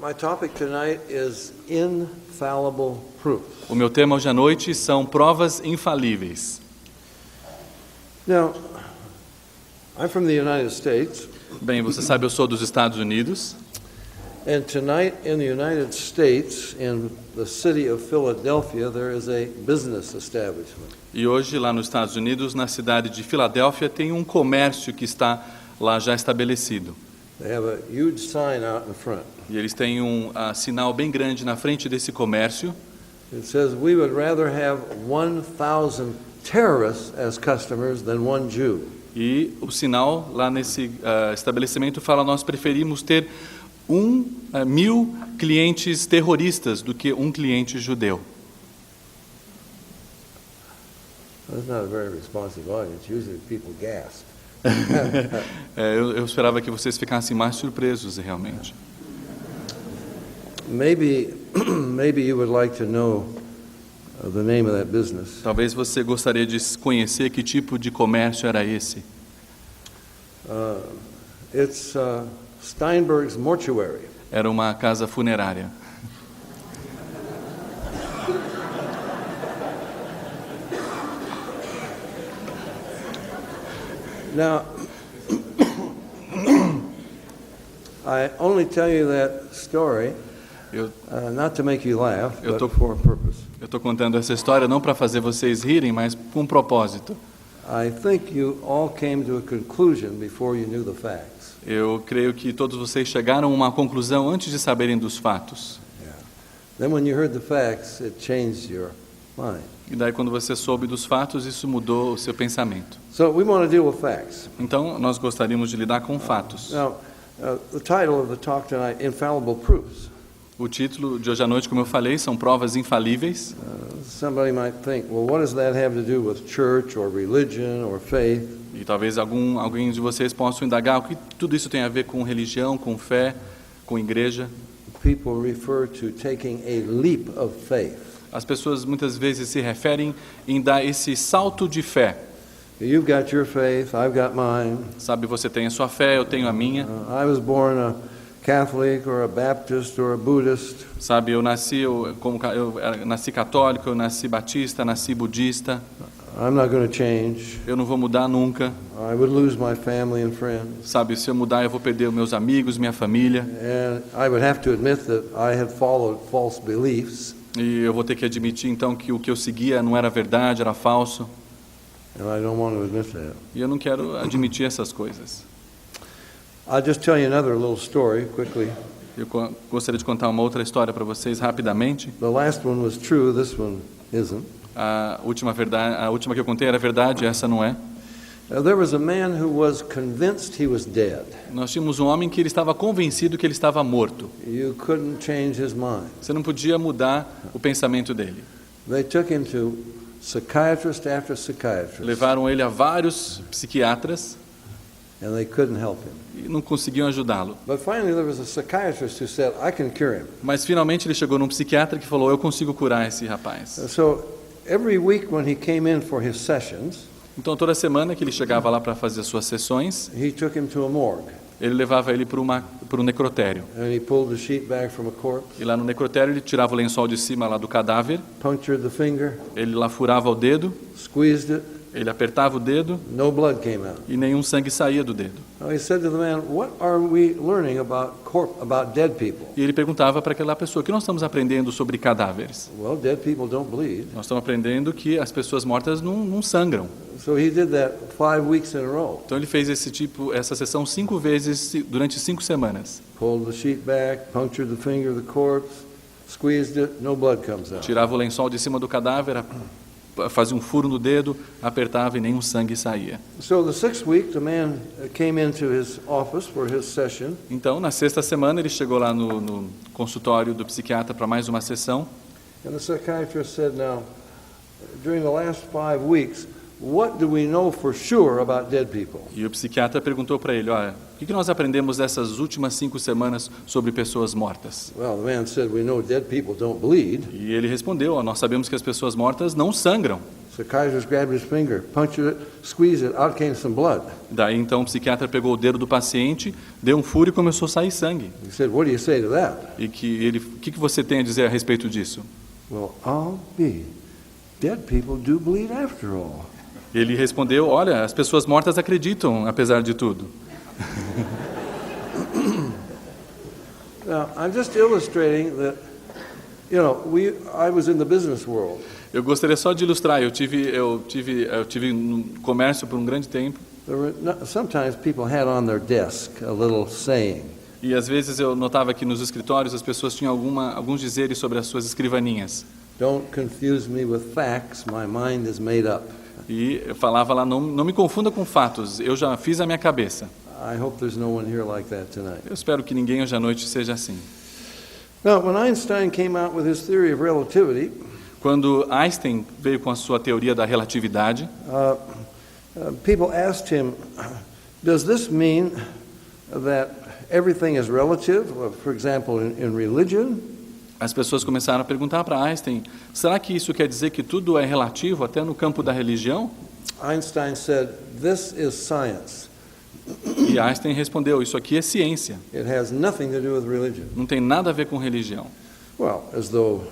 My topic tonight is infallible proof. O meu tema hoje à noite são provas infalíveis. Now, I'm from the United States, Bem, você sabe, eu sou dos Estados Unidos. and tonight in the United States, in the city of Philadelphia, there is a business establishment. E hoje, lá nos Estados Unidos, na cidade de Filadélfia, tem um comércio que está lá já estabelecido. They have a huge sign out in front. E eles têm um sinal bem grande na frente desse comércio. It says, "We would rather have 1,000 terrorists as customers than one Jew." E o sinal lá nesse estabelecimento fala: nós preferimos ter 1.000 clientes terroristas do que um cliente judeu. That's not a very responsive audience. Usually people gasp. Eu esperava que vocês ficassem mais surpresos, realmente. Maybe you would like to know the name of that business. Talvez você gostaria de conhecer que tipo de comércio era esse. It's Steinberg's Mortuary. Era uma casa funerária. Now, I only tell you that story Eu not to make you laugh, Eu but tô- for a purpose. estou contando essa história não para fazer vocês rirem, mas com um propósito. I think you all came to a conclusion before you knew the facts. Eu creio que todos vocês chegaram a uma conclusão antes de saberem dos fatos. Then when you heard the facts, it changed your mind. E daí, quando você soube dos fatos, isso mudou o seu pensamento. So we want to deal with facts. Então, nós gostaríamos de lidar com fatos. Now, the title of the talk tonight, Infallible Proofs. O título de hoje à noite, como eu falei, são provas infalíveis. Somebody might think, well, what does that have to do with church or religion or faith? E talvez alguém de vocês possam indagar o que tudo isso tem a ver com religião, com fé, com igreja. People refer to taking a leap of faith. As pessoas muitas vezes se referem em dar esse salto de fé. You've got your faith, I've got mine. Sabe, você tem a sua fé, eu tenho a minha. I was born a Catholic or a Baptist or a Buddhist. Sabe, eu nasci católico, eu nasci batista, nasci budista. I'm not going to change. Eu não vou mudar nunca. I would lose my family and friends. Sabe, se eu mudar, eu vou perder os meus amigos, minha família. And I would have to admit that I had followed false beliefs, E eu vou ter que admitir, então, que o que eu seguia não era verdade, era falso. and I don't want to admit that. E eu não quero admitir essas coisas. I'll just tell you another little story quickly. Eu gostaria de contar uma outra história para vocês rapidamente. The last one was true, this one isn't. A última que eu contei era verdade, essa não é. There was a man who was convinced he was dead. Nós tínhamos um homem que ele estava convencido que ele estava morto. You couldn't change his mind. Você não podia mudar o pensamento dele. They took him to psychiatrist after psychiatrist, Levaram ele a vários psiquiatras and they couldn't help him. e não conseguiam ajudá-lo. But finally there was a psychiatrist who said, I can cure him. Mas finalmente ele chegou num psiquiatra que falou: eu consigo curar esse rapaz. So every week when he came in for his sessions, Então toda semana que ele chegava lá para fazer as suas sessões, he took him to a morgue, ele levava ele para um necrotério. and he pulled the sheet back from a corpse, E lá no necrotério ele tirava o lençol de cima lá do cadáver, punctured the finger, ele lá furava o dedo, squeezed it, ele apertava o dedo no blood came out. e nenhum sangue saía do dedo. Now he said to the man, what are we learning about dead people? E ele perguntava para aquela pessoa: o que nós estamos aprendendo sobre cadáveres? Well, dead people don't bleed. Nós estamos aprendendo que as pessoas mortas não sangram. So he did that 5 weeks in a row. Então ele fez essa sessão 5 vezes durante 5 semanas. Pulled the sheet back, punctured the finger of the corpse, squeezed it, no blood comes out. Tirava o lençol de cima do cadáver, fazia um furo no dedo, apertava e nenhum sangue saía. So the 6th week, the man came into his office for his session, Então, na sexta semana, ele chegou lá no consultório do psiquiatra para mais uma sessão. and the psychiatrist said, now, during the last 5 weeks, what do we know for sure about dead people? E o psiquiatra perguntou para ele: olha, o que nós aprendemos dessas últimas 5 semanas sobre pessoas mortas? Well, the man said, we know dead people don't bleed. E ele respondeu: nós sabemos que as pessoas mortas não sangram. Psychiatrist grabbed his finger, punctured it, squeezed it, out came some blood. Daí então o psiquiatra pegou o dedo do paciente, deu um furo e começou a sair sangue. He said, "What do you say to that?" E o que você tem a dizer a respeito disso? Well, I'll be. Dead people do bleed after all. Ele respondeu: olha, as pessoas mortas acreditam, apesar de tudo. Now, I'm just illustrating that, I was in the business world. Eu gostaria só de ilustrar. Eu tive no comércio por um grande tempo. Sometimes people had on their desk a little saying. E às vezes eu notava que nos escritórios as pessoas tinham alguns dizeres sobre as suas escrivaninhas. Don't confuse me with facts, my mind is made up. E eu falava lá, não me confunda com fatos, eu já fiz a minha cabeça. I hope there's no one here like that tonight. Eu espero que ninguém hoje à noite seja assim. Now, when Einstein came out with his theory of relativity, Quando Einstein veio com a sua teoria da relatividade, people asked him, does this mean that everything is relative, for example, in religion? as pessoas começaram a perguntar para Einstein, será que isso quer dizer que tudo é relativo até no campo da religião? Einstein said, this is science. E Einstein respondeu, isso aqui é ciência, It has nothing to do with religion. não tem nada a ver com religião. Well, as though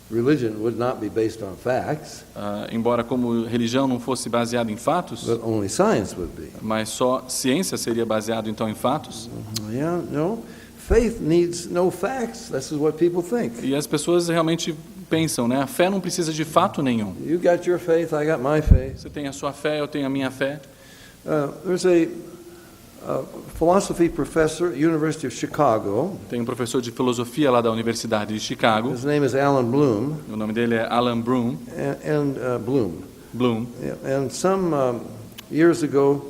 religion would not be based on facts, Embora como religião não fosse baseada em fatos, but only science would be. mas só ciência seria baseado então em fatos. Yeah, no. Faith needs no facts. This is what people think. E as pessoas realmente pensam, né? A fé não precisa de fato nenhum. You got your faith, I got my faith. Você tem a sua fé, eu tenho a minha fé. There's a philosophy professor at University of Chicago. Tem um professor de filosofia lá da Universidade de Chicago. His name is Alan Bloom. O nome dele é Alan Bloom. Bloom. And some years ago,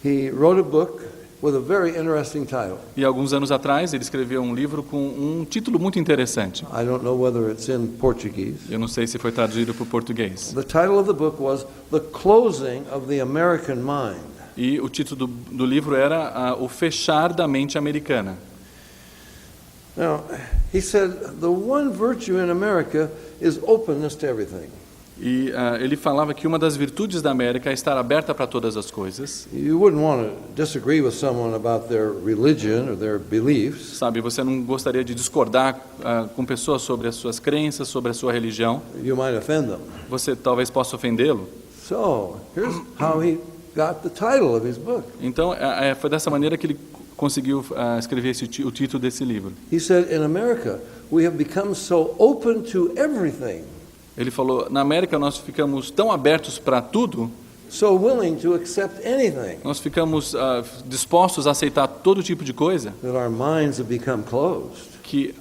he wrote a book with a very interesting title. E alguns anos atrás ele escreveu um livro com um título muito interessante. I don't know whether it's in Portuguese. Eu não sei se foi traduzido para o português. The title of the book was The Closing of the American Mind. E o título do livro era O Fechar da Mente Americana. Now, he said the one virtue in America is openness to everything. E ele falava que uma das virtudes da América é estar aberta para todas as coisas. You wouldn't want to disagree with someone about their religion or their beliefs. Sabe, você não gostaria de discordar com pessoas sobre as suas crenças, sobre a sua religião. You might offend them. Você talvez possa ofendê-lo. So, here's how he got the title of his book. Então, foi dessa maneira que ele conseguiu escrever o título desse livro. He said, in America, we have become so open to everything. Ele falou, na América nós ficamos tão abertos para tudo, So willing to accept anything, nós ficamos dispostos a aceitar todo tipo de coisa, that our minds have become closed que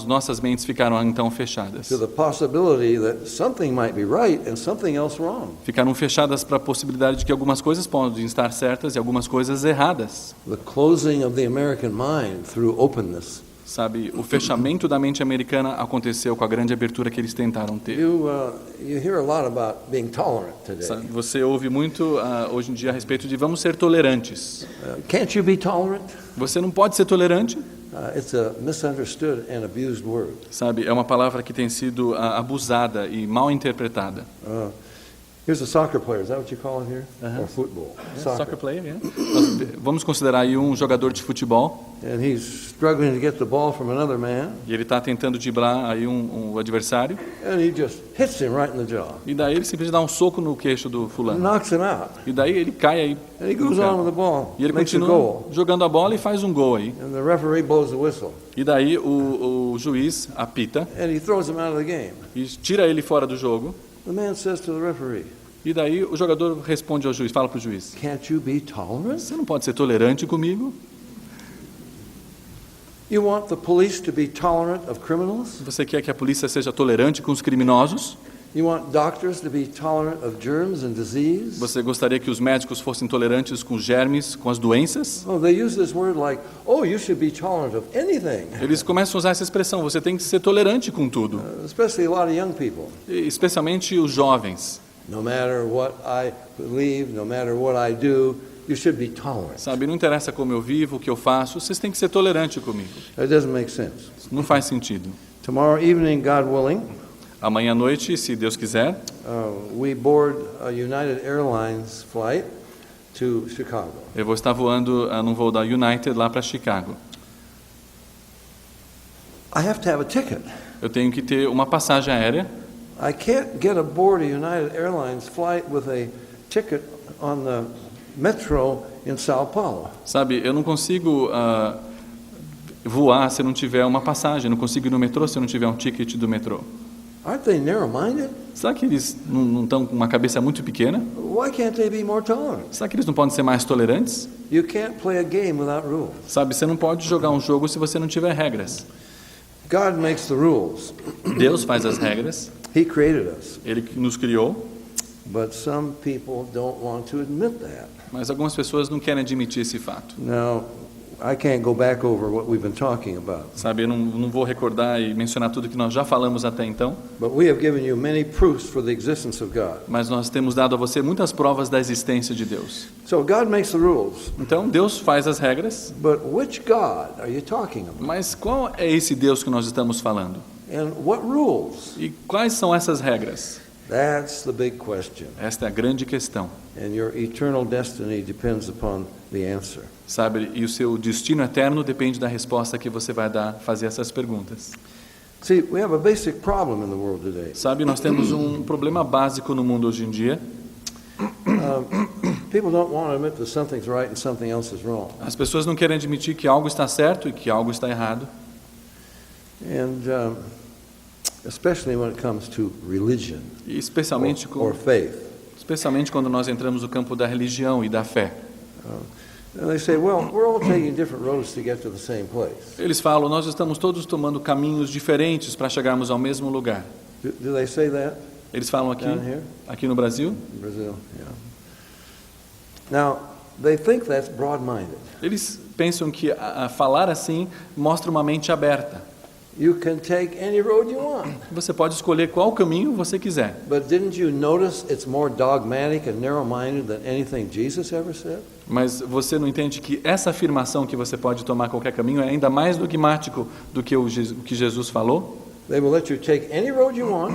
nossas mentes ficaram então fechadas. to the possibility that something might be right and something else wrong. Ficaram fechadas para a possibilidade de que algumas coisas podem estar certas e algumas coisas erradas. The closing of the American mind through openness. Sabe, o fechamento da mente americana aconteceu com a grande abertura que eles tentaram ter. You hear a lot about being tolerant today. Sabe, você ouve muito hoje em dia a respeito de vamos ser tolerantes. Can't you be tolerant? Você não pode ser tolerante? It's a misunderstood and abused word. Sabe, é uma palavra que tem sido abusada e mal interpretada. Here's a soccer player. Is that what you call it here? Or football? Soccer player, yeah. Nós vamos considerar aí um jogador de futebol. And he's struggling to get the ball from another man. E ele está tentando driblar aí um adversário. And he just hits him right in the jaw. E daí ele simplesmente dá um soco no queixo do fulano. Knocks him out. E daí ele cai aí. And he goes on with the ball. E ele Makes a continua goal. jogando a bola e faz um gol aí. And the referee blows the whistle. E daí o juiz apita And he throws him out of the game. e tira ele fora do jogo. The man says to the referee, E daí o jogador responde ao juiz, fala para o juiz: can't you be tolerant? você não pode ser tolerante comigo? You want the police to be tolerant of criminals? Você quer que a polícia seja tolerante com os criminosos? You want doctors to be tolerant of germs and disease? Você gostaria que os médicos fossem tolerantes com os germes, com as doenças? Oh, they use this word like, oh, you should be tolerant of anything. Eles começam a usar essa expressão, você tem que ser tolerante com tudo, Especially a lot of young people. e especialmente os jovens. No matter what I believe, no matter what I do, you should be tolerant. Sabe, não interessa como eu vivo, o que eu faço, vocês têm que ser tolerante comigo. That doesn't make sense. Não faz sentido. Tomorrow evening, God willing, Amanhã à noite, se Deus quiser, we board a United Airlines flight to Chicago. eu vou estar voando num voo da United lá para Chicago. I have to have a ticket. Eu tenho que ter uma passagem aérea. I can't get aboard a United Airlines flight with a ticket on the metro in Sao Paulo. Sabe, eu não consigo voar se não tiver uma passagem, não consigo ir no metrô se não tiver um ticket do metrô. Aren't they narrow-minded? Será que eles não estão com uma cabeça muito pequena? Why can't they be more tolerant? Será que eles não podem ser mais tolerantes? You can't play a game without rules. Sabe, você não pode jogar um jogo se você não tiver regras. God makes the rules. Deus faz as regras, He created us. Ele nos criou, But some people don't want to admit that. mas algumas pessoas não querem admitir esse fato. Now, I can't go back over what we've been talking about. Sabe, eu não vou recordar e mencionar tudo que nós já falamos até então, But we have given you many proofs for the existence of God. mas nós temos dado a você muitas provas da existência de Deus. So God makes the rules. Então, Deus faz as regras, But which God are you talking about? mas qual é esse Deus que nós estamos falando? And what rules? E quais são essas regras? That's the big question. Esta é a grande questão, And your eternal destiny depends upon the answer. sabe? E o seu destino eterno depende da resposta que você vai dar, fazer essas perguntas. See, we have a basic problem in the world today. Sabe, nós temos um problema básico no mundo hoje em dia. People don't want to admit that something's right and something else is wrong. As pessoas não querem admitir que algo está certo e que algo está errado. And especially when it comes to religion E especialmente, or faith. especialmente quando nós entramos no campo da religião e da fé. And they say, well, we're all taking different roads to get to the same place. Eles falam, nós estamos todos tomando caminhos diferentes para chegarmos ao mesmo lugar. Do they say that Eles falam down here? aqui no Brasil, In Brazil? Yeah. Now, they think that's broad-minded. eles pensam que a falar assim mostra uma mente aberta. You can take any road you want. Você pode escolher qual caminho você quiser. But didn't you notice it's more dogmatic and narrow-minded than anything Jesus ever said? Mas você não entende que essa afirmação que você pode tomar qualquer caminho é ainda mais dogmático do que o que Jesus falou? They will let you take any road you want,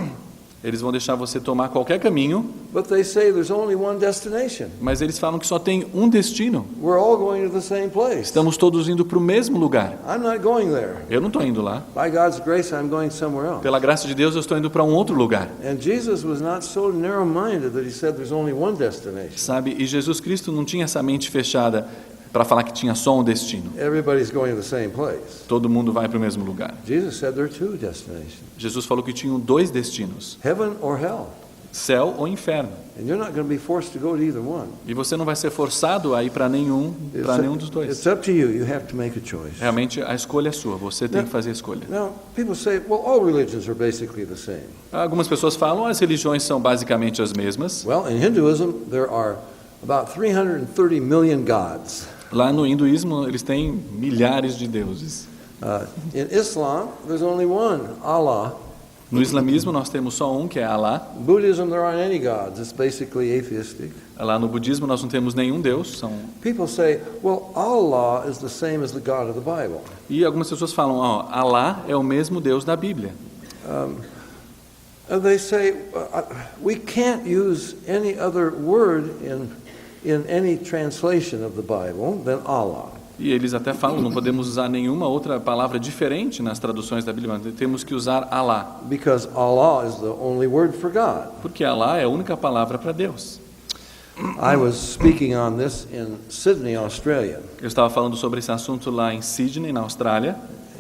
Eles vão deixar você tomar qualquer caminho, but they say there's only one destination. mas eles falam que só tem um destino. We're all going to the same place. Estamos todos indo para o mesmo lugar. I'm not going there. Eu não estou indo lá. By God's grace, I'm going somewhere else. Pela graça de Deus, eu estou indo para um outro lugar. And Jesus was not so narrow-minded that he said there's only one destination. Sabe? E Jesus Cristo não tinha essa mente fechada para falar que tinha só um destino. Everybody's going to the same place. Todo mundo vai para o mesmo lugar. Jesus said there are two destinations, Jesus falou que tinham dois destinos, heaven or hell. céu ou inferno. And you're not going to be forced to go to either one. E você não vai ser forçado a ir para nenhum dos dois. It's up to you. You have to make a choice. Realmente a escolha é sua, você tem que fazer a escolha. Now, people say, well, all religions are basically the same. Algumas pessoas falam as religiões são basicamente as mesmas. Well, in Hinduism, there are about 330 million gods. Lá no hinduísmo eles têm milhares de deuses. In Islam, there's only one, Allah. No islamismo nós temos só um, que é Alá. Buddhism, there aren't any gods. It's basically atheistic. Lá no budismo nós não temos nenhum deus. People say, well, Allah is the same as the God of the Bible. E algumas pessoas falam, ó, Alá é o mesmo Deus da Bíblia. And they say, we can't use any other word in any translation of the Bible than Allah. E eles até falam, não podemos usar nenhuma outra palavra diferente nas traduções da Bíblia, temos que usar Alá. Because Allah is the only word for God. Porque Alá é a única palavra para Deus. I was speaking on this in Sydney, Australia. Eu estava falando sobre esse assunto lá em Sydney, na Austrália.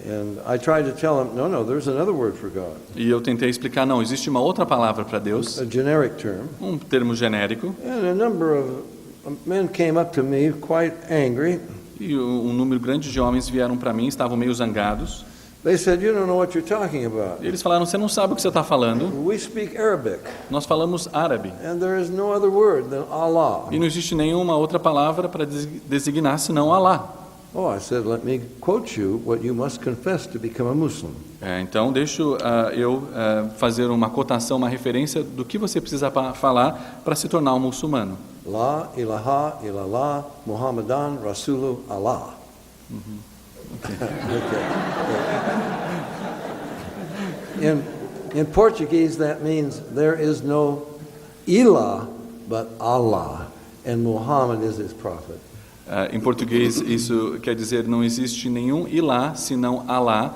And I tried to tell them, no, there's another word for God. E eu tentei explicar, não, existe uma outra palavra para Deus, A generic term. um termo genérico. And a number of men came up to me quite angry. E um número grande de homens vieram para mim, estavam meio zangados. They said, you don't know what you're talking about. E eles falaram, você não sabe o que você está falando? We speak Arabic, Nós falamos árabe. and there is no other word than Allah. E não existe nenhuma outra palavra para designar senão Alá. Oh, I said, let me quote you what you must confess to become a Muslim. Então, deixa eu fazer uma cotação, uma referência do que você precisa falar para se tornar um muçulmano. La ilaha illallah Muhammadan Rasulu Allah. Okay. In Portuguese, that means there is no Ilah but Allah, and Muhammad is his prophet. Em português, isso quer dizer não existe nenhum Ilá senão Alá,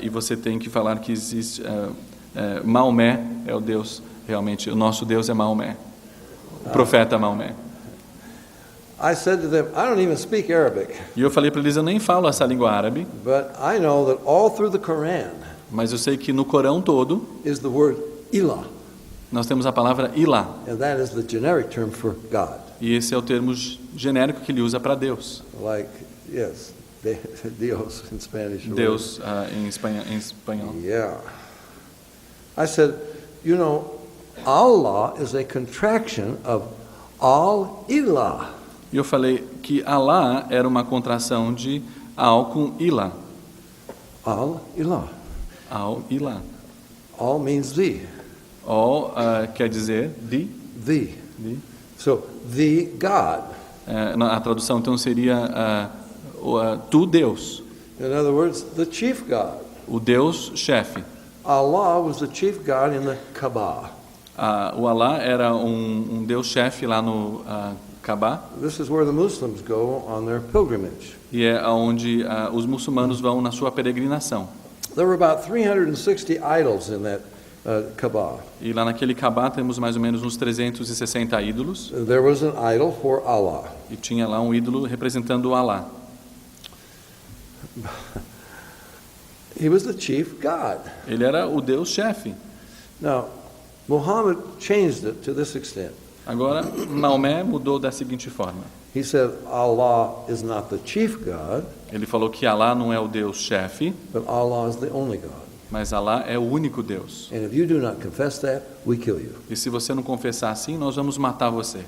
e você tem que falar que existe Maomé é o Deus, realmente, o nosso Deus é Maomé, o profeta Maomé. I said to them, I don't even speak Arabic, E eu falei para eles, eu nem falo essa língua árabe, but I know that all through the Quran mas eu sei que no Corão todo is the word Ilah, nós temos a palavra Ilá, and that is the generic term for God. e esse é o termo genérico que ele usa para Deus. Like, yes, Dios in Spanish. or Deus em espanhol. Yeah. I said, you know, Allah is a contraction of Al-Ilah. E eu falei que Alá era uma contração de Al com Ilá. Al-Ilah. Al-Ilá. Al means the. Al quer dizer de. So, the God. A tradução então seria tu Deus, In other words, the chief God. o Deus chefe. Allah was the chief God in the Kaaba. O Alá era um Deus chefe lá no Kaaba, This is where the Muslims go on their pilgrimage. e é onde os muçulmanos vão na sua peregrinação. There were about 360 idols in that Kaaba. E lá naquele Kaaba temos mais ou menos uns 360 ídolos, There was an idol for Allah. e tinha lá um ídolo representando o Alá. He was the chief God. Ele era o Deus chefe. Now, Muhammad changed it to this extent. Agora, Maomé mudou da seguinte forma. He said Allah is not the chief God, Ele falou que Alá não é o Deus chefe, but Allah is the only God. mas Alá é o único Deus. And if you do not confess that, we kill you. E se você não confessar assim, nós vamos matar você.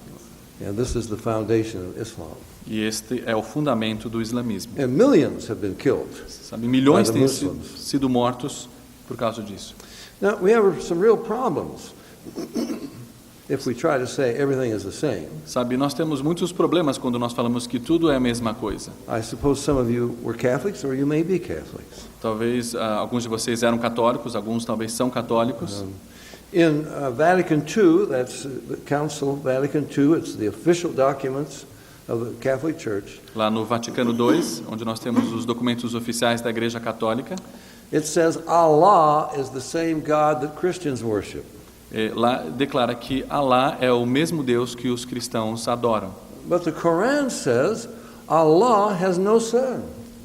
And this is the foundation of Islam. E este é o fundamento do islamismo. And millions have been killed. Sabe, milhões By the têm Muslims. sido mortos por causa disso. Now, we have some real problems if we try to say everything is the same. Sabe, nós temos muitos problemas quando nós falamos que tudo é a mesma coisa. I suppose some of you were Catholics, or you may be Catholics. Talvez alguns de vocês eram católicos, alguns talvez são católicos. In Vatican II, that's the Council Vatican II, it's the official documents of the Catholic Church. Lá no Vaticano II, onde nós temos os documentos oficiais da Igreja Católica, It says Allah is the same God that Christians worship. lá declara que Alá é o mesmo Deus que os cristãos adoram. But the Quran says Allah has no son.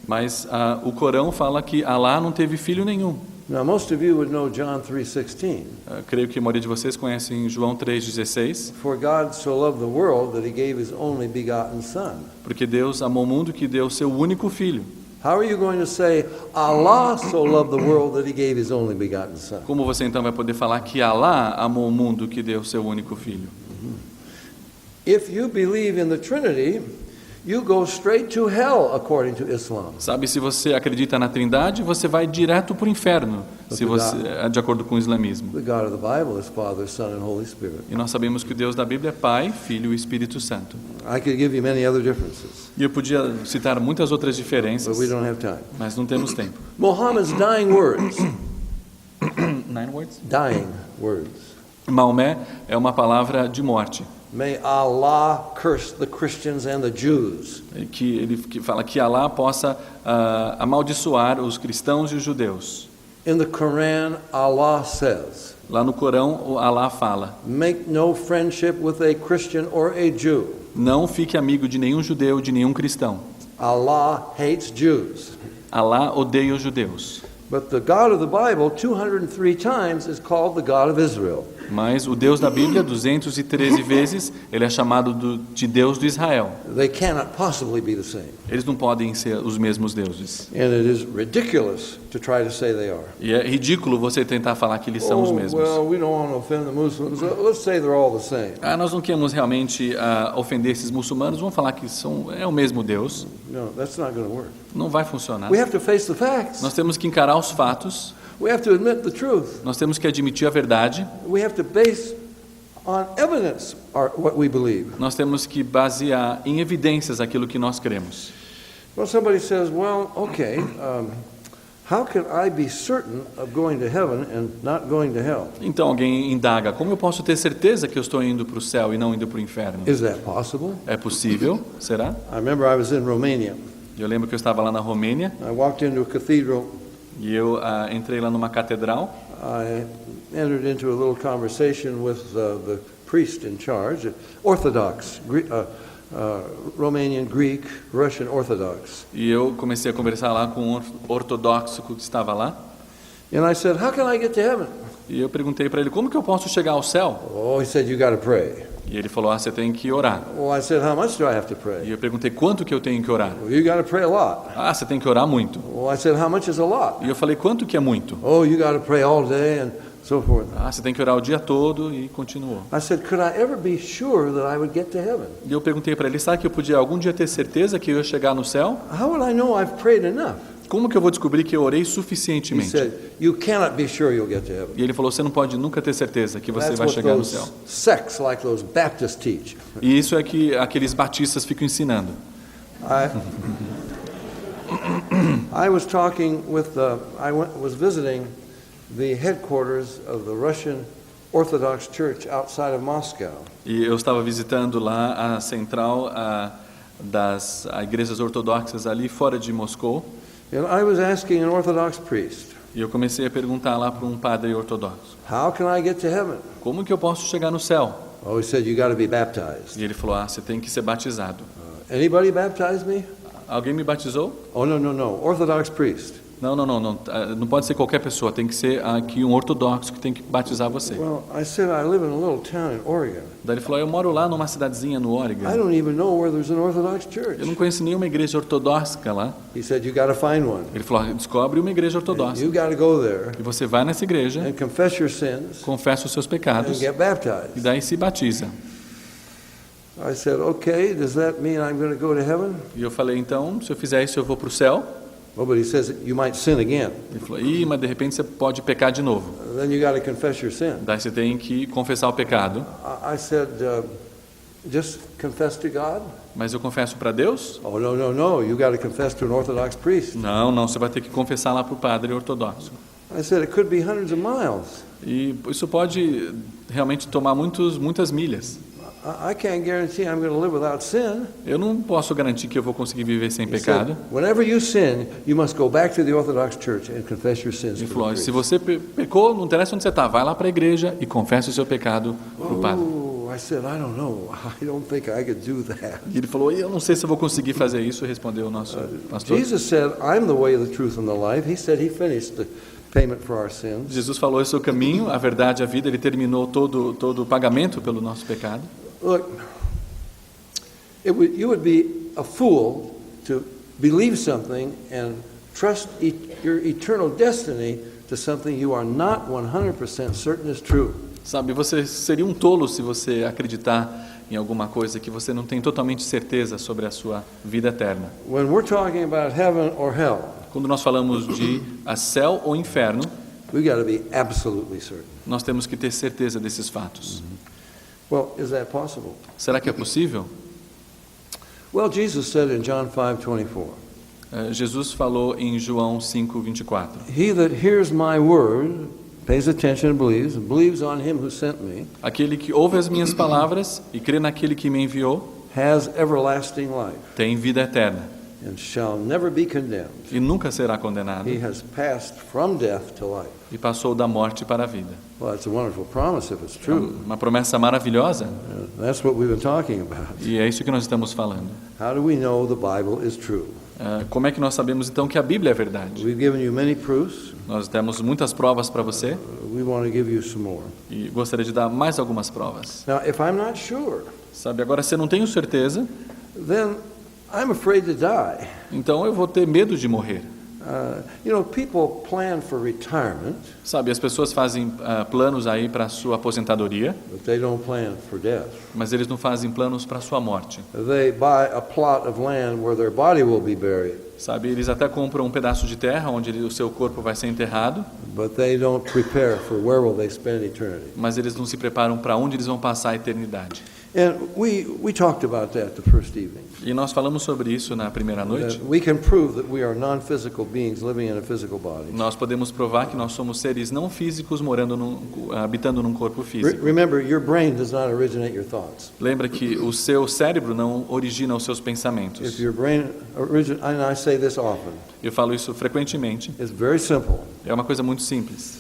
Mas o Corão fala que Alá não teve filho nenhum. Now, most of you would know John 3:16. Creio que a maioria de vocês conhecem João 3,16. For God so loved the world that he gave his only begotten son. Porque Deus amou o mundo que deu seu único filho. How are you going to say Allah so loved the world that he gave his only begotten son? Como você então vai poder falar que Alá amou o mundo que deu seu único filho? If you believe in the Trinity, you go straight to hell according to Islam. Sabe, se você acredita na Trindade, você vai direto para o inferno, se você, de acordo com o islamismo. The God of the Bible is Father, Son, and Holy Spirit. E nós sabemos que o Deus da Bíblia é Pai, Filho e Espírito Santo. I could give you many other differences, E eu podia citar muitas outras diferenças, but we don't have time. mas não temos tempo. Muhammad's dying words. 9 words? Dying words. Maomé é uma palavra de morte. May Allah curse the Christians and the Jews. Que ele fala que Alá possa amaldiçoar os cristãos e os judeus. In the Quran, Allah says, Lá no Corão, o Alá fala: make no friendship with a Christian or a Jew. não fique amigo de nenhum judeu, de nenhum cristão. Allah hates Jews. Alá odeia os judeus. But the God of the Bible, 203 times, is called the God of Israel. Mas o Deus da Bíblia, 213 vezes, ele é chamado de Deus do Israel. They cannot possibly be the same. Eles não podem ser os mesmos deuses. And it is ridiculous to try to say they are. E é ridículo você tentar falar que eles são os mesmos. Well, we don't want to offend the Muslims. Let's say they're all the same. Nós não queremos realmente ofender esses muçulmanos, vamos falar que é o mesmo Deus. No, that's not going to work. Não vai funcionar. We have to face the facts. Nós temos que encarar os fatos, We have to admit the truth. nós temos que admitir a verdade, We have to base on evidence what we believe. nós temos que basear em evidências aquilo que nós cremos. Well, somebody says, well, okay, how can I be certain of going to heaven and not going to hell? Então alguém indaga: como eu posso ter certeza que eu estou indo para o céu e não indo para o inferno? Is that possible? É possível? Será? I remember I was in Romania. Eu lembro que eu estava lá na Romênia I walked into a cathedral. e eu entrei lá numa catedral. I entered into a little conversation with the priest in charge, Orthodox, Romanian, Greek, Russian Orthodox. E eu comecei a conversar lá com um ortodoxo que estava lá. And I said, how can I get to heaven? E eu perguntei para ele: como que eu posso chegar ao céu? Oh, he said, you got to pray. E ele falou: você tem que orar. Well, I said, how much do I have to E pray? eu perguntei: quanto que eu tenho que orar? Well, you got to pray a lot. Você tem que orar muito. Well, I said, how much is a lot? E eu falei: quanto que é muito? Oh, you got to pray all day and so forth. Você tem que orar o dia todo, e continuou. I said, could I ever be sure that I would get to heaven? E eu perguntei para ele: sabe que eu podia algum dia ter certeza que eu ia chegar no céu? How would I know I've prayed enough? Como que eu vou descobrir que eu orei He suficientemente? said, you cannot be sure you'll get to heaven. E ele falou: você não pode nunca ter certeza que você That's vai what chegar no those céu. sects like those Baptists teach. E isso é que aqueles batistas ficam ensinando. I was talking with was visiting the headquarters of the Russian Orthodox Church outside of Moscow. E eu estava visitando lá a central das igrejas ortodoxas ali fora de Moscou. And I was asking an Orthodox priest, E eu comecei a perguntar lá para um padre ortodoxo: how can I get to heaven? como que eu posso chegar no céu? Oh, he said, you got to be baptized. E ele falou: você tem que ser batizado. Anybody baptize me? Alguém me batizou? Oh, no. Orthodox priest. Não. Não pode ser qualquer pessoa. Tem que ser aqui um ortodoxo que tem que batizar você. Well, I said, I live in a little town in Oregon. Daí ele falou: eu moro lá numa cidadezinha no I Oregon. don't even know where there's an Orthodox church. Eu não conheço nenhuma igreja ortodoxa lá. He said, you got to find one. Ele falou: descobre uma igreja ortodoxa. You got to go there E você vai nessa igreja, and confess your sins confessa os seus and pecados get e baptized. daí se batiza. I said, okay, does that mean I'm going to go to heaven? E eu falei: então, se eu fizer isso, eu vou para o céu? Oh, but he says you might sin again. Ele falou: mas de repente você pode pecar de novo. Then you got to confess your sin. Daí você tem que confessar o pecado. I said, just confess to God? Mas eu confesso para Deus? Oh, no. You got to confess to an Orthodox priest. Não, você vai ter que confessar lá para o padre ortodoxo. I said, it could be hundreds of miles. E isso pode realmente tomar muitas milhas. I can't guarantee I'm going to live without sin. Eu não posso garantir que eu vou conseguir viver sem He pecado. said, whenever you sin, you must go back to the Orthodox church and confess your sins Ele to the falou: priest. se você pecou, não interessa onde você está, vai lá para a igreja e confessa o seu pecado para o padre. Oh, I said, I don't know. I don't think I could do that. E ele falou: eu não sei se eu vou conseguir fazer isso, respondeu o nosso pastor. Jesus said, I'm the way, the truth, and the life. He said he finished the payment for our sins. Jesus falou: eu sou o caminho, a verdade e a vida. Ele terminou todo o pagamento pelo nosso pecado. Look, you would be a fool to believe something and trust your eternal destiny to something you are not 100% certain is true. Sabe, você seria um tolo se você acreditar em alguma coisa que você não tem totalmente certeza sobre a sua vida eterna. When we're talking about heaven or hell, Quando nós falamos de céu ou inferno, we got to be absolutely certain. nós temos que ter certeza desses fatos. Well, is that possible? Será que é possível? Well, Jesus said in John 5:24, Jesus falou em João 5:24. he that hears my word, pays attention and believes on him who sent me, Aquele que ouve as minhas palavras e crê naquele que me enviou, has everlasting life tem vida eterna and shall never be condemned. e nunca será condenado, He has passed from death to life. e passou da morte para a vida. Well, that's a wonderful promise if it's É true. uma promessa maravilhosa, That's what we've been talking about. e é isso que nós estamos falando. How do we know the Bible is true? Como é que nós sabemos então que a Bíblia é verdade? We've given you many proofs. Nós temos muitas provas para você We want to give you some more. e gostaria de dar mais algumas provas. Now, if I'm not sure, Sabe, agora se eu não tenho certeza, then I'm afraid to die. então eu vou ter medo de morrer. People plan for retirement, Sabe, as pessoas fazem planos aí para a sua aposentadoria, but they don't plan for death. mas eles não fazem planos para a sua morte. They buy a plot of land where their body will be buried, Sabe, eles até compram um pedaço de terra onde o seu corpo vai ser enterrado, but they don't prepare for where will they spend eternity. mas eles não se preparam para onde eles vão passar a eternidade. And we talked about that the first evening. E nós falamos sobre isso na primeira noite. That we can prove that we are non-physical beings living in a physical body. Nós podemos provar que nós somos seres não físicos habitando num corpo físico. Remember, your brain does not originate your thoughts. Lembra que o seu cérebro não origina os seus pensamentos. If your brain and I say this often. Eu falo isso frequentemente. It's very simple. É uma coisa muito simples.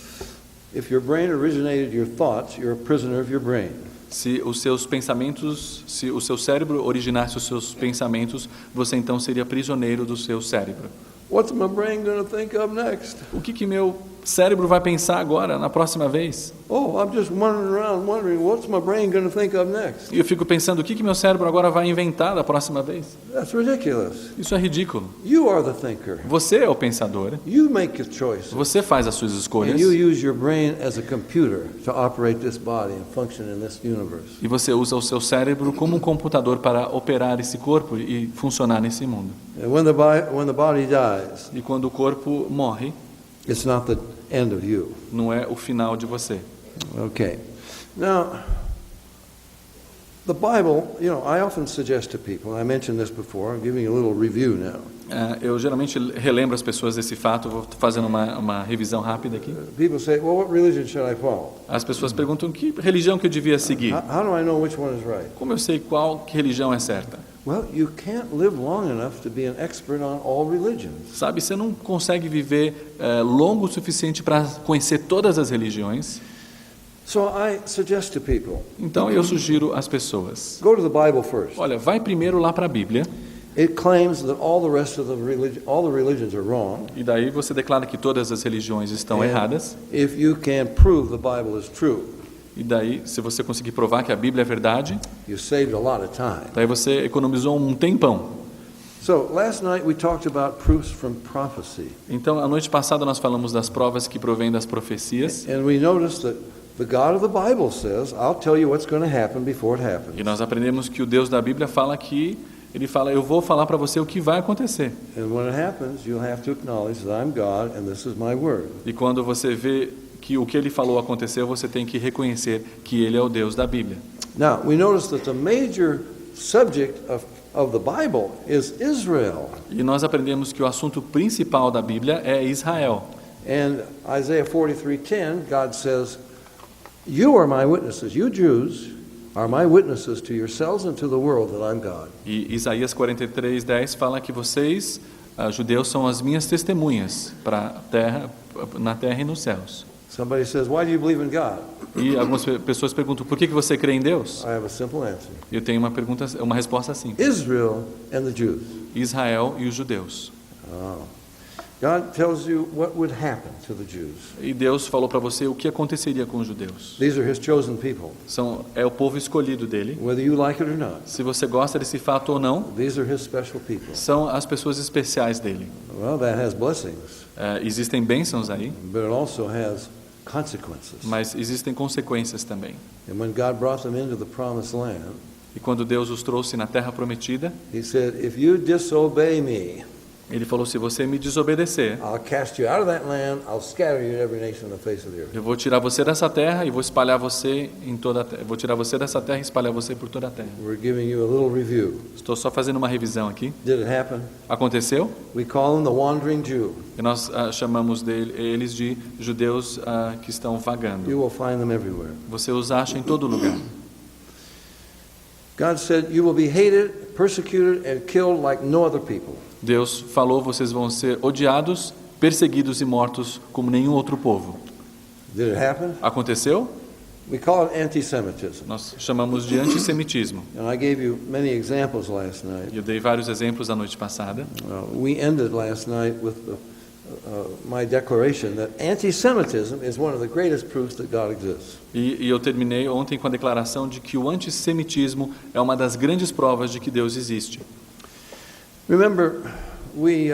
If your brain originated your thoughts, you're a prisoner of your brain. Se os seus pensamentos, se o seu cérebro originasse os seus pensamentos, você então seria prisioneiro do seu cérebro. What's my brain going to think of next? O que meu cérebro vai pensar agora, na próxima vez? Oh, I'm just wandering around wondering what's my brain going to think of next? E eu fico pensando, o que meu cérebro agora vai inventar da próxima vez? That's ridiculous. Isso é ridículo. You are the thinker. Você é o pensador. You make your choices. Você faz as suas And escolhas. you use your brain as a computer to operate this body and function in this universe. E você usa o seu cérebro como um computador para operar esse corpo e funcionar nesse mundo. And when the body dies, E quando o corpo morre, it's not the end of you. não é o final de você. Okay. Now, the Bible, I often suggest to people, and I mentioned this before, I'm giving you a little review now. Eu geralmente relembro as pessoas desse fato, vou fazendo uma revisão rápida aqui. People say, well, what religion should I follow? As pessoas perguntam que religião que eu devia seguir. How do I know which one is right? Como eu sei que religião é certa? Well, you can't live long enough to be an expert on all religions. Sabe, você não consegue viver longo o suficiente para conhecer todas as religiões. So I suggest to people, Então eu sugiro às pessoas, go to the Bible first. olha, vai primeiro lá para a Bíblia, It claims that all the rest of all the religions are wrong. e daí você declara que todas as religiões estão erradas, If you can prove the Bible is true, e daí, se você conseguir provar que a Bíblia é verdade, you saved a lot of time. daí você economizou um tempão. So last night we talked about proofs from prophecy. Então, a noite passada nós falamos das provas que provêm das profecias, And we noticed that the God of the Bible says, I'll tell you what's going to happen before it happens. e nós aprendemos que o Deus da Bíblia fala que ele fala, eu vou falar para você o que vai acontecer. And when it happens, you'll have to acknowledge that I'm God and this is my word. E quando você vê que o que ele falou aconteceu, você tem que reconhecer que ele é o Deus da Bíblia. Now, we noticed that the major subject of the Bible is Israel. E nós aprendemos que o assunto principal da Bíblia é Israel. And Isaiah 43:10, God says, you are my witnesses, you Jews are my witnesses to yourselves and to the world that I'm God. E Isaías 43:10 fala que vocês, judeus, são as minhas testemunhas na terra e nos céus. Somebody says, why do you believe in God? E algumas pessoas perguntam, por que você crê em Deus? I have a simple answer. Eu tenho uma resposta simples. Israel and the Jews. Israel e os judeus. Oh. God tells you what would happen to the Jews. E Deus falou para você o que aconteceria com os judeus. These are his chosen people. É o povo escolhido dele. Whether you like it or not, Se você gosta desse fato ou não, these are his special people. são as pessoas especiais dele. Well, that has blessings, Existem bênçãos aí, but it also has consequences. mas existem consequências também. And when God brought them into the promised land, E quando Deus os trouxe na terra prometida, he said, if you disobey me, ele falou, se você me desobedecer, I'll cast you out of that land, I'll scatter you in every nation on the face of the earth. eu vou tirar você dessa terra e vou espalhar você em toda a terra. Vou tirar você dessa terra e espalhar você por toda a terra. We're giving you a little review. Estou só fazendo uma revisão aqui. Did it happen? Aconteceu? We call him the wandering Jew. E nós chamamos eles de judeus que estão vagando. You will find them everywhere. Você os acha em todo lugar. God said, you will be hated, persecuted, and killed like no other people. Deus falou, vocês vão ser odiados, perseguidos e mortos como nenhum outro povo. Did it happen? Aconteceu? We call it anti-Semitism. Nós chamamos de antissemitismo. And I gave you many examples last night. Eu dei vários exemplos na noite passada. We ended last night with my declaration that anti-Semitism is one of the greatest proofs that God exists. E eu terminei ontem com a declaração de que o antissemitismo é uma das grandes provas de que Deus existe. Remember, we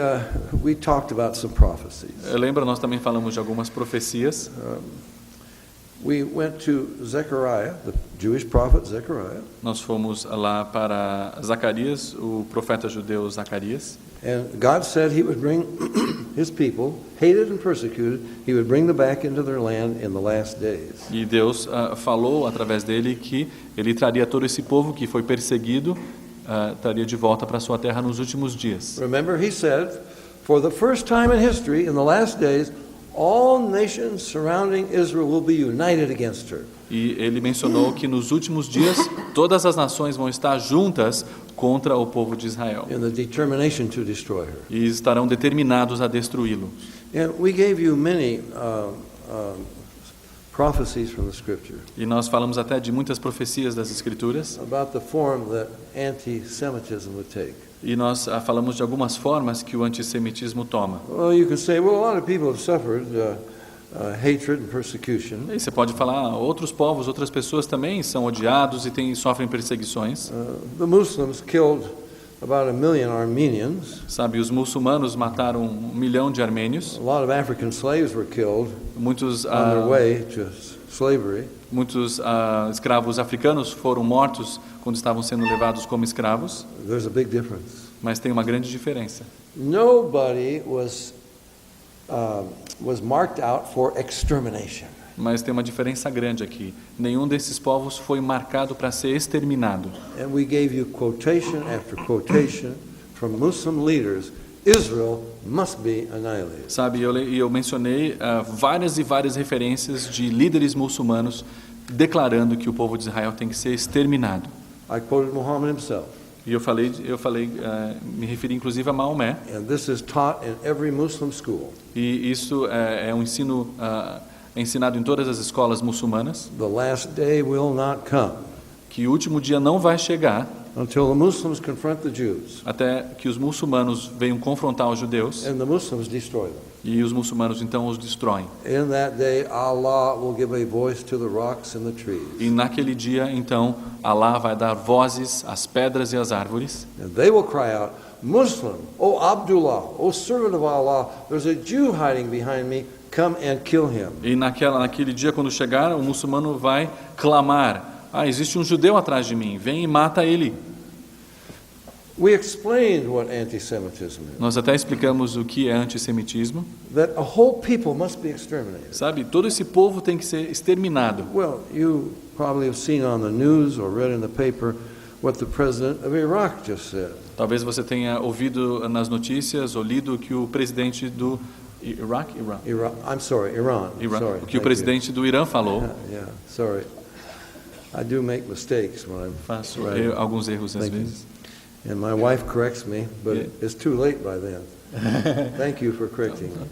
talked about some prophecies. Lembra, nós também falamos de algumas profecias. We went to Zechariah, the Jewish prophet Zechariah, Nós fomos lá para Zacarias, o profeta judeu Zacarias, and God said he would bring his people, hated and persecuted, he would bring them back into their land in the last days. e Deus falou através dele que ele traria todo esse povo que foi perseguido, traria de volta para sua terra nos últimos dias. Remember, he said, for the first time in history, in the last days, all nations surrounding Israel will be united against her. E ele mencionou que nos últimos dias todas as nações vão estar juntas contra o povo de Israel In the determination to destroy her. e estarão determinados a destruí-lo. And we gave you many prophecies from the Scripture E nós falamos até de muitas profecias das Escrituras about the form that anti-Semitism would take. e nós falamos de algumas formas que o antissemitismo toma. Well, you can say, well, a lot of people have suffered hatred and persecution. E você pode falar, outros povos, outras pessoas também são odiados e sofrem perseguições. The Muslims killed about 1 million Armenians. Sabe, os muçulmanos mataram 1 milhão de armênios. A lot of African slaves were killed Muitos on their way to slavery. muitos escravos africanos foram mortos quando estavam sendo levados como escravos. There's a big difference. Mas tem uma grande diferença. Nobody was marked out for extermination. Mas tem uma diferença grande aqui. Nenhum desses povos foi marcado para ser exterminado. And we gave you quotation after quotation from Muslim leaders. Israel must be annihilated. Sabe, eu mencionei várias e várias referências de líderes muçulmanos declarando que o povo de Israel tem que ser exterminado. I quoted Muhammad himself. E eu falei, me referi inclusive a Maomé. And this is taught in every Muslim school. E isso é um ensino ensinado em todas as escolas muçulmanas. The last day will not come Que o último dia não vai chegar until the Muslims confront the Jews até que os muçulmanos venham confrontar os judeus and the Muslims destroy them. e os muçulmanos então os destroem. In that day, Allah will give a voice to the rocks and the trees. E naquele dia então Alá vai dar vozes às pedras e às árvores. And they will cry out, Muslim, O Abdullah, O servant of Allah, there's a Jew hiding behind me, come and kill him. E naquele dia quando chegar, o muçulmano vai clamar: existe um judeu atrás de mim, vem e mata ele. We explained what anti-Semitism is, Nós até explicamos o que é antissemitismo. that a whole people must be exterminated. Sabe, todo esse povo tem que ser exterminado. Well, you probably have seen on the news or read in the paper what the president of Iraq just said. Talvez você tenha ouvido nas notícias ou lido que o presidente do Iran, I'm sorry, Iran. Sorry, o que o thank presidente do Irã falou. you. Yeah, sorry. I do make mistakes when I'm Faço writing. alguns erros às Thank you. vezes. And my wife corrects me, but Yeah. it's too late by then. Thank you for correcting me.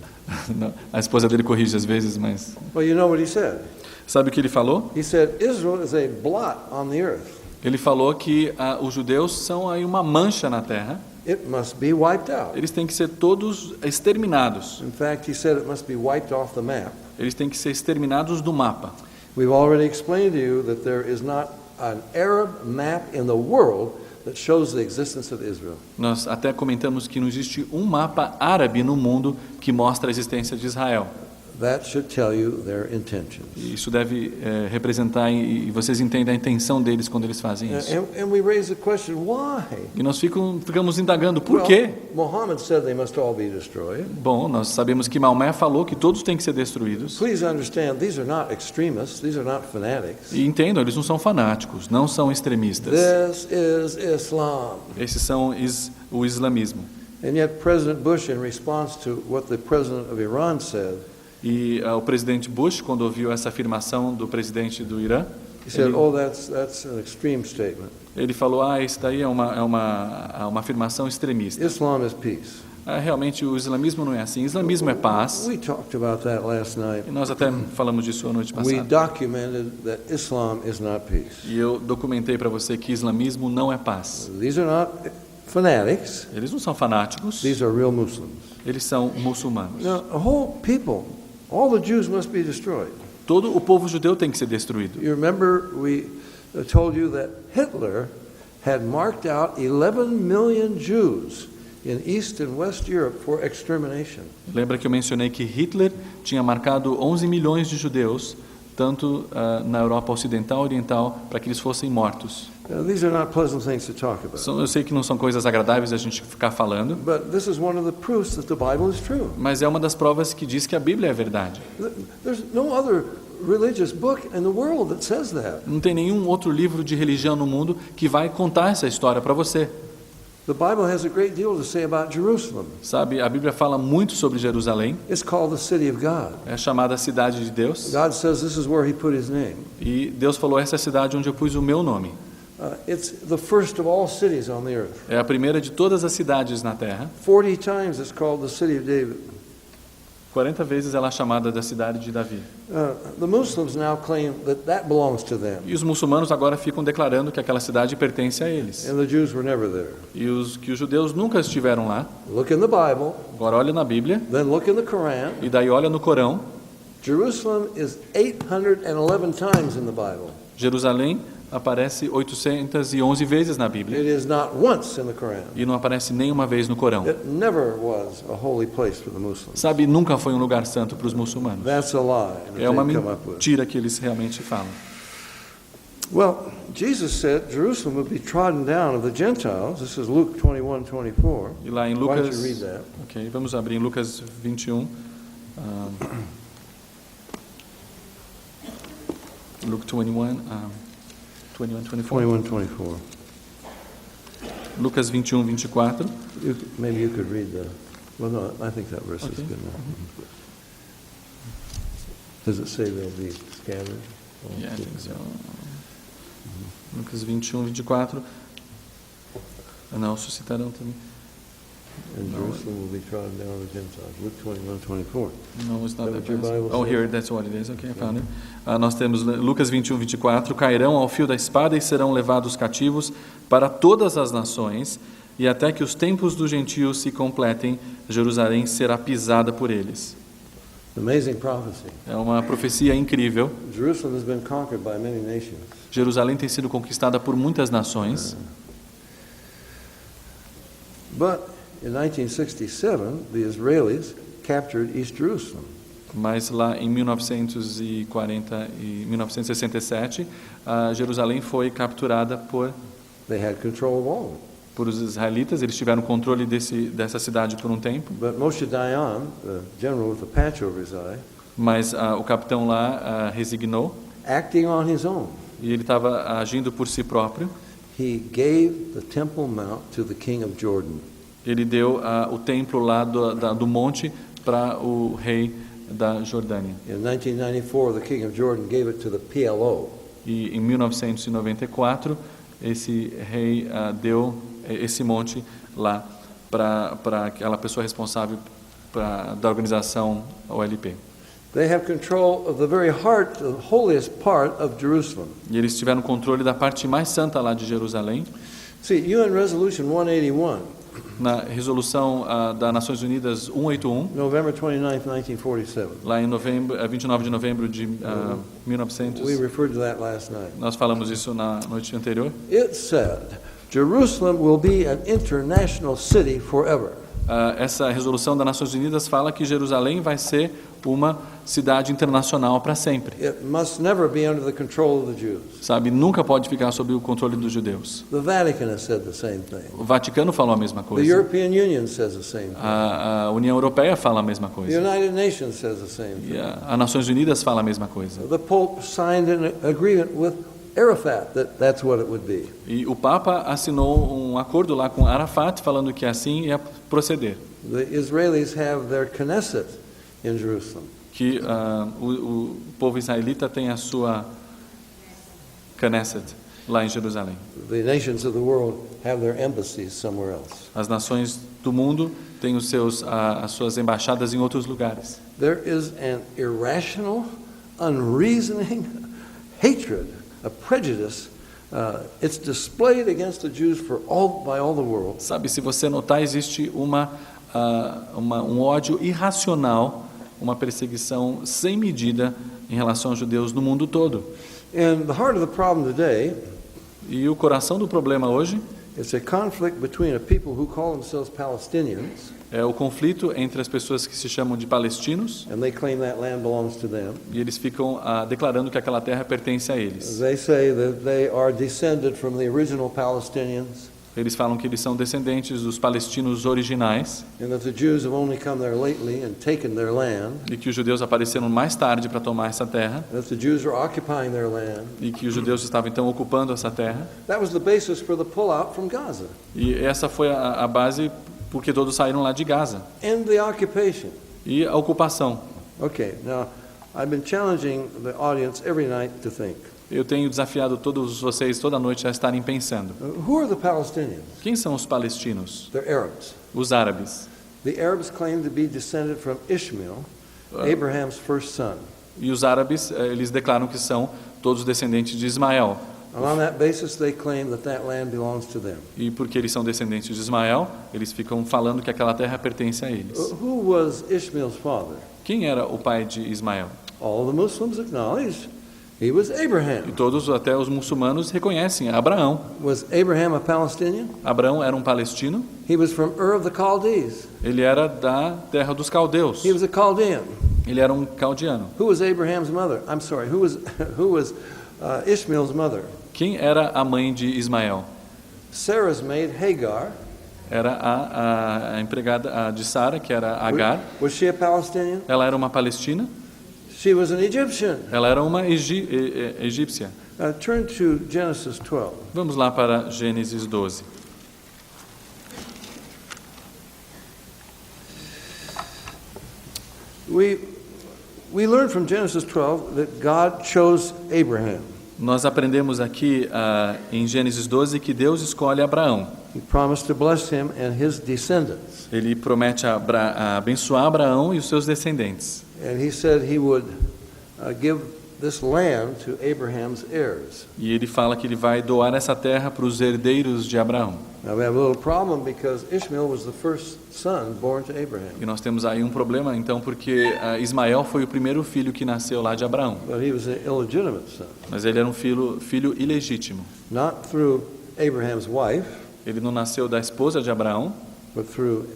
Não, a esposa dele corrige às vezes, mas Well, you know what he said? sabe o que ele falou? He said, Israel is a blot on the earth. Ele falou que os judeus são aí uma mancha na terra. It must be wiped out. Eles têm que ser todos exterminados. In fact, he said it must be wiped off the map. Eles têm que ser exterminados do mapa. We've already explained to you that there is not an Arab map in the world that shows the existence of Israel. Nós até comentamos que não existe um mapa árabe no mundo que mostra a existência de Israel. That should tell you their intentions. E isso deve representar, e vocês entendem a intenção deles quando eles fazem isso. And we raise the question, why? E nós ficamos indagando, por quê? Muhammad said they must all be destroyed. Bom, nós sabemos que Maomé falou que todos têm que ser destruídos. Please understand, these are not extremists, these are not fanatics. E entendam, eles não são fanáticos, não são extremistas. This is Islam. Esses são o islamismo. And yet President Bush, in response to what the president of Iran said, E o presidente Bush, quando ouviu essa afirmação do presidente do Irã, he said, oh, that's an extreme statement. ele falou: isso daí é uma afirmação extremista. Islam is peace. Realmente o islamismo não é assim. O islamismo é paz. We talked about that last night. E nós até falamos disso a noite We passada. documented that Islam is not peace. E eu documentei para você que islamismo não é paz. These are not fanatics. Eles não são fanáticos, These are real Muslims. eles são muçulmanos. Now, a whole people, all the Jews must be destroyed. Todo o povo judeu tem que ser destruído. You remember we told you that Hitler had marked out 11 million Jews in East and West Europe for extermination. Lembra que eu mencionei que Hitler tinha marcado 11 milhões de judeus tanto na Europa Ocidental e Oriental, para que eles fossem mortos. These are not pleasant things to talk about. Eu sei que não são coisas agradáveis a gente ficar falando, But this is one of the proofs that the Bible is true. mas é uma das provas que diz que a Bíblia é verdade. There's no other religious book in the world that says that. Não tem nenhum outro livro de religião no mundo que vai contar essa história para você. The Bible has a great deal to say about Jerusalem. Sabe, a Bíblia fala muito sobre Jerusalém, It's called the city of God. é chamada cidade de Deus, God says this is where he put his name. e Deus falou, essa é a cidade onde eu pus o meu nome. It's the first of all cities on the earth. É a primeira de todas as cidades na terra. 40 times it's called the city of David. 40 vezes ela é chamada da cidade de Davi. The Muslims now claim that belongs to them. E os muçulmanos agora ficam declarando que aquela cidade pertence a eles. And the Jews were never there. E os judeus nunca estiveram lá. Look in the Bible, Agora olha na Bíblia, then look in the Quran. e daí olha no Corão. Jerusalem is 811 times in the Bible. Jerusalém aparece 811 vezes na Bíblia. It is not once in the Quran. E não aparece nenhuma vez no Corão. It never was a holy place for the Muslims. Sabe, nunca foi um lugar santo para os muçulmanos. That's a lie that É uma they come up with. mentira que eles realmente falam. Well, Jesus said Jerusalem would be trodden down of the Gentiles. This is Luke 21:24. E lá em Why don't Lucas, you read that? ok, vamos abrir em Lucas 21. Luke 21, 24. 21:24. Lucas 21, 24. Maybe you could read the. Well, no, I think that verse is Okay. good enough. Does it say they'll be scattered? Yeah, I think so. Lucas 21, 24. Não, suscitarão também. And No. Jerusalem will be trodden down of the Gentiles. Luke 21:24. No, it's not Is that that what your verse. Bible Oh, says? here, that's what it is. Okay, I found it. Nós temos Lucas 21, 24. Cairão ao fio da espada e serão levados cativos para todas as nações, e até que os tempos dos gentios se completem, Jerusalém será pisada por eles. Amazing prophecy. É uma profecia incrível. Jerusalem has been conquered by many nations. Jerusalém tem sido conquistada por muitas nações, But in 1967, the Israelis captured East Jerusalem. mas lá em 1940 e 1967, Jerusalém foi capturada They had control of all of it. por os israelitas. Eles tiveram controle dessa cidade por um tempo, But Moshe Dayan, the general with the patch over his eye, mas o capitão lá resignou acting on his own, e ele estava agindo por si próprio. he gave the Temple Mount to the king of Jordan. Ele deu o templo lá do monte para o rei da Jordânia. In 1994, the king of Jordan gave it to the PLO. E em 1994, esse rei deu esse monte lá para aquela pessoa responsável da organização OLP. They have control of the very heart, the holiest part of Jerusalem. E eles tiveram controle da parte mais santa lá de Jerusalém. See, UN Resolution 181, Na resolução das Nações Unidas 181, November 29, 1947. lá em 29 de novembro de We 1900, referred to that last night. nós falamos isso na noite anterior. It said, Jerusalem will be an international city forever. Essa resolução das Nações Unidas fala que Jerusalém vai ser uma cidade internacional para sempre. It must never be under the control of the Jews. Sabe, nunca pode ficar sob o controle dos judeus. The Vatican has said the same thing. O Vaticano falou a mesma The coisa. European Union says the same thing. A União Europeia fala a mesma The coisa. United Nations says the same E thing. as Nações Unidas fala a mesma coisa. The Pope signed an agreement with Arafat that that's what it would be. E o Papa assinou um acordo lá com Arafat falando que assim ia proceder. The Israelis have their Knesset in Jerusalem. Que o povo israelita tem a sua Knesset lá em Jerusalém. The nations of the world have their embassies somewhere else. As nações do mundo têm as suas embaixadas em outros lugares. There is an irrational, unreasoning hatred, a prejudice. It's displayed against the Jews by all the world. Sabe, se você notar, existe um ódio irracional, uma perseguição sem medida em relação aos judeus no mundo todo. And the heart of the problem today E o coração do problema hoje It's a conflict between a people who call themselves Palestinians, É o conflito entre as pessoas que se chamam de palestinos and they claim that land belongs to them. e eles ficam declarando que aquela terra pertence a eles. They say that they are descended from the original Palestinians, Eles falam que eles são descendentes dos palestinos originais and that the Jews have only come there lately and taken their land, e que os judeus apareceram mais tarde para tomar essa terra that the Jews are occupying their land. e que os judeus estavam então ocupando essa terra. That was the basis for the pullout from Gaza E essa foi a base porque todos saíram lá de Gaza. and the occupation. E a ocupação. Okay, now I've been challenging the audience every night to think. Eu tenho desafiado todos vocês toda noite a estarem pensando. Who are the Palestinians? Quem são os palestinos? They're Arabs. Os árabes. The Arabs claim to be descended from Ishmael, Abraham's first son. E os árabes, eles declaram que são todos descendentes de Ismael. And on that basis, they claim that that land belongs to them. E porque eles são descendentes de Ismael, eles ficam falando que aquela terra pertence a eles. Who was Ishmael's father? Quem era o pai de Ismael? All the Muslims acknowledge he was E Abraham. todos, até os muçulmanos, reconhecem Abraão. Was Abraham a Palestinian? Abraão era um palestino, He was from Ur of the Chaldees. ele era da terra dos caldeus. He was a Chaldean. Ele era um caldeano. Who was Abraham's mother? I'm sorry, who was Ishmael's mother? Quem era a mãe de Ismael? Sarah's maid, Hagar. Era a empregada de Sara, que era Agar. Was she a Palestinian? Ela era uma palestina, She was an Egyptian. ela era uma egípcia. Turn to Genesis 12. Vamos lá para Gênesis 12. We learn from Genesis 12 that God chose Abraham. Nós aprendemos aqui em Gênesis 12 que Deus escolhe Abraão. He promised to bless him and his descendants. Ele promete abençoar Abraão e os seus descendentes. And he said he would give this land to Abraham's heirs. E ele fala que ele vai doar essa terra para os herdeiros de Abraão. Now we have a little problem because Ishmael was the first son born to Abraham. E nós temos aí um problema, então, porque Ismael foi o primeiro filho que nasceu lá de Abraão. But he was an illegitimate son. Mas ele era um filho ilegítimo. Not through Abraham's wife, Ele não nasceu da esposa de Abraão, but through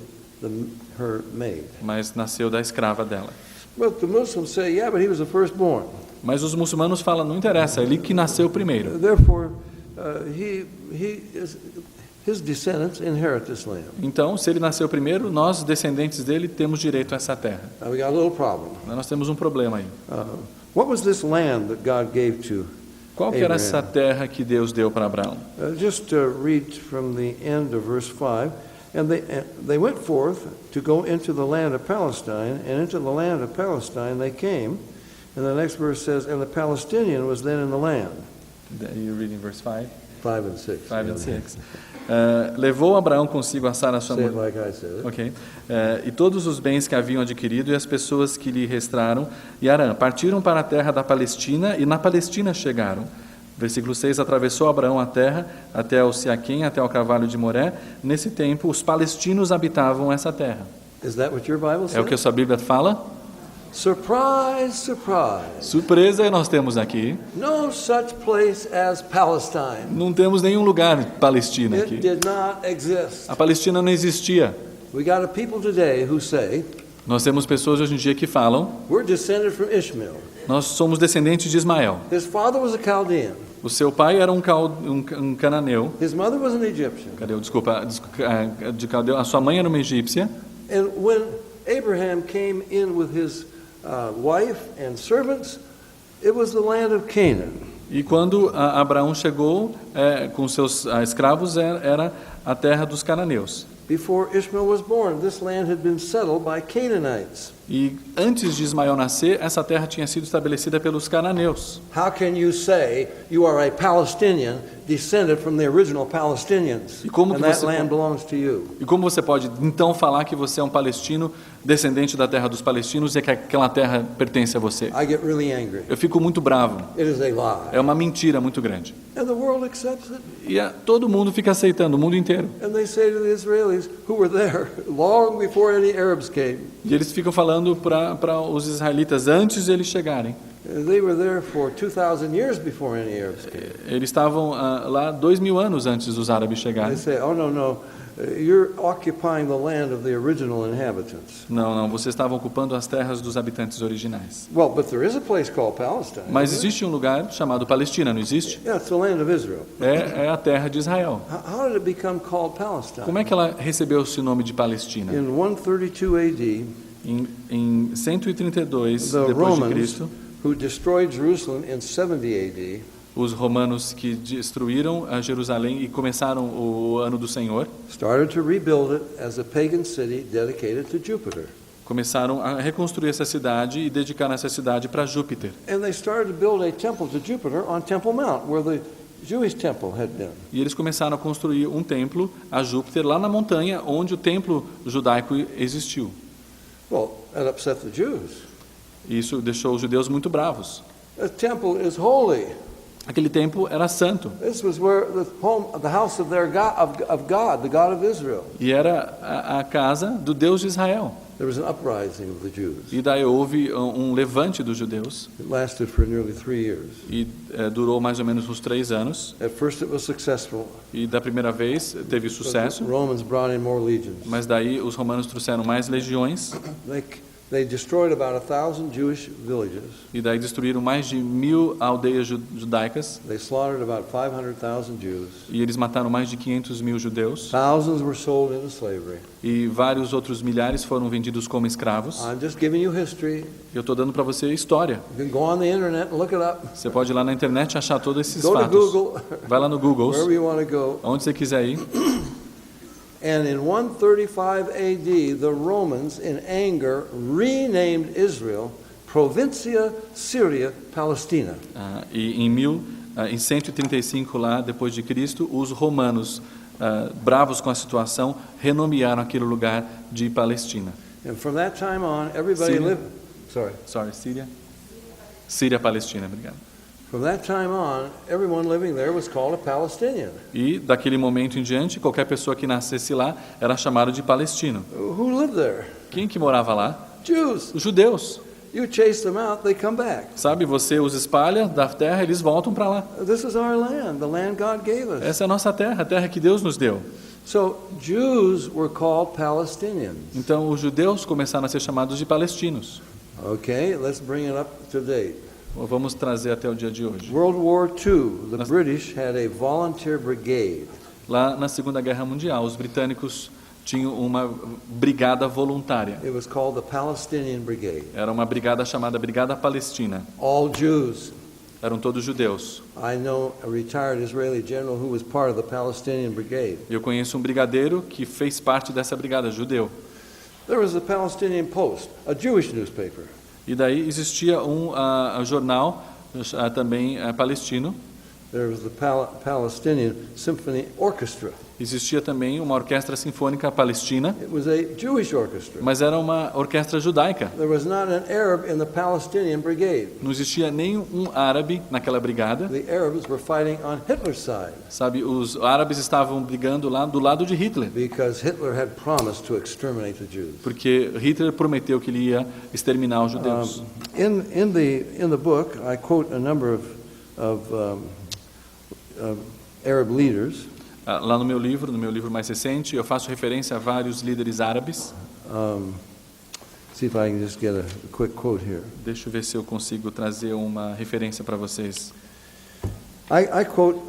her maid. mas nasceu da escrava dela. But the Muslims say, yeah, but he was the firstborn. Mas os muçulmanos falam, não interessa, ele que nasceu primeiro. Therefore, his descendants inherit this land. Então, se ele nasceu primeiro, nós, descendentes dele, temos direito a essa terra. Now we got a little problem. Nós temos um problema aí. What was this land that God gave to Qual que era Abraham? essa terra que Deus deu para Abraão? Just read from the end of verse 5. And they went forth to go into the land of Palestine, and into the land of Palestine they came. And the next verse says, and the Palestinian was then in the land. You reading verse 5? 5 and 6. 5 and 6. Levou Abraão consigo a Sara sua Say it mulher. like I said it. Ok. E todos os bens que haviam adquirido e as pessoas que lhe restaram, e Arã, partiram para a terra da Palestina e na Palestina chegaram. Versículo 6, atravessou Abraão a terra até o Siaquém, até o Carvalho de Moré. Nesse tempo, os palestinos habitavam essa terra. Is that what your Bible É o que a says? sua Bíblia fala? Surprise, surprise. Surpresa, nós temos aqui. No such place as Palestine. Não temos nenhum lugar Palestina It aqui. did not exist. A Palestina não existia. We got a people today who say, Nós temos pessoas hoje em dia que falam, we're descended from Ishmael. nós somos descendentes de Ismael. His father was a Chaldean. O seu pai era um cananeu. His mother was an Egyptian. Desculpa, de Caldeu. A sua mãe era uma egípcia. And when Abraham came in with his wife and servants, it was the land of Canaan. E quando Abraão chegou com seus escravos, era a terra dos cananeus. Before Ishmael was born, this land had been settled by Canaanites. E antes de Ismael nascer, essa terra tinha sido estabelecida pelos cananeus. How can you say you are a Palestinian descended from the original Palestinians E como and que that você land belongs to you? E como você pode então falar que você é um palestino, descendente da terra dos palestinos e que aquela terra pertence a você? I get really angry. Eu fico muito bravo. It is a lie. É uma mentira muito grande. And the world accepts it. E todo mundo fica aceitando, o mundo inteiro. And they say to the Israelis who were there long before any Arabs came, E eles ficam falando para os israelitas antes de eles chegarem. They were there for 2,000 years before any Arabs came. Eles estavam lá 2000 anos antes dos árabes They chegarem. say, oh, no, you're occupying the land of the original inhabitants. Não, vocês estavam ocupando as terras dos habitantes originais. Well, but there is a place called Palestine. Mas isn't there? existe um lugar chamado Palestina, não existe? Yeah, it's the land of Israel. É a terra de Israel. How did it become called Palestine? Como é que ela recebeu esse nome de Palestina? In 132 AD, Em 132 the depois de Romans, Cristo, who destroyed Jerusalem in 70 AD, os romanos que destruíram a Jerusalém e começaram o ano do Senhor, started to rebuild it as a pagan city dedicated to Jupiter. começaram a reconstruir essa cidade e dedicar essa cidade para Júpiter. And they started to build a temple to Jupiter on Temple Mount, where the Jewish temple had been. E eles começaram a construir um templo a Júpiter lá na montanha onde o templo judaico existiu. Well, that upset the Jews. E isso deixou os judeus muito bravos. The temple is holy. Aquele templo era santo This was where the house of their God, of God, the God of Israel. e era a casa do Deus de Israel. There was an uprising of the Jews. E daí houve um levante dos judeus It lasted for nearly 3 years. e durou mais ou menos uns 3 anos. At first it was successful. E da primeira vez teve The sucesso, Romans brought in more legions. mas daí os romanos trouxeram mais legiões They destroyed about 1,000 Jewish villages. e daí destruíram mais de 1000 aldeias judaicas They slaughtered about 500,000 Jews. e eles mataram mais de 500.000 judeus Thousands were sold into slavery. e vários outros milhares foram vendidos como escravos. I'm just giving you history. Eu estou dando para você a história. You can go on the internet and look it up. Você pode ir lá na internet e achar todos esses Go to fatos. Google, Vai lá no Google, wherever you want to go. onde você quiser ir. And in 135 AD, the Romans, in anger, renamed Israel Provincia Syria Palestina. E em 135 lá depois de Cristo, os romanos bravos com a situação renomearam aquele lugar de Palestina. And from that time on, everybody Syria. lived. Síria, Palestina, obrigado. From that time on, everyone living there was called a Palestinian. E daquele momento em diante, qualquer pessoa que nascesse lá era chamado de palestino. Who lived there? Quem que morava lá? Jews. Os judeus. You chase them out, they come back. Sabe, você os espalha da terra, eles voltam para lá. This is our land, the land God gave us. Essa é a nossa terra, a terra que Deus nos deu. So Jews were called Palestinians. Então os judeus começaram a ser chamados de palestinos. Okay, let's bring it up to date. Vamos trazer até o dia de hoje. World War II, the British had a volunteer brigade. Lá na Segunda Guerra Mundial, os britânicos tinham uma brigada voluntária. It was called the Palestinian Brigade. Era uma brigada chamada Brigada Palestina. All Jews. Eram todos judeus. I know a retired Israeli general who was part of the Palestinian Brigade. Eu conheço um brigadeiro que fez parte dessa brigada, judeu. There was the Palestinian Post, a Jewish newspaper. E daí existia um jornal também palestino. There was the Palestinian Symphony Orchestra. Existia também uma orquestra sinfônica palestina, It was a Jewish orchestra. mas era uma orquestra judaica. There was not an Arab in the Palestinian Brigade. Não existia nenhum árabe naquela brigada. The Arabs were fighting on Hitler's side Sabe, os árabes estavam brigando lá do lado de Hitler, because Hitler had promised to exterminate the Jews. porque Hitler prometeu que ele ia exterminar os judeus. In the book, I quote a number of Arab leaders. Lá no meu livro mais recente, eu faço referência a vários líderes árabes. See if I can just get a quick quote here. Deixa eu ver se eu consigo trazer uma referência para vocês. I quote,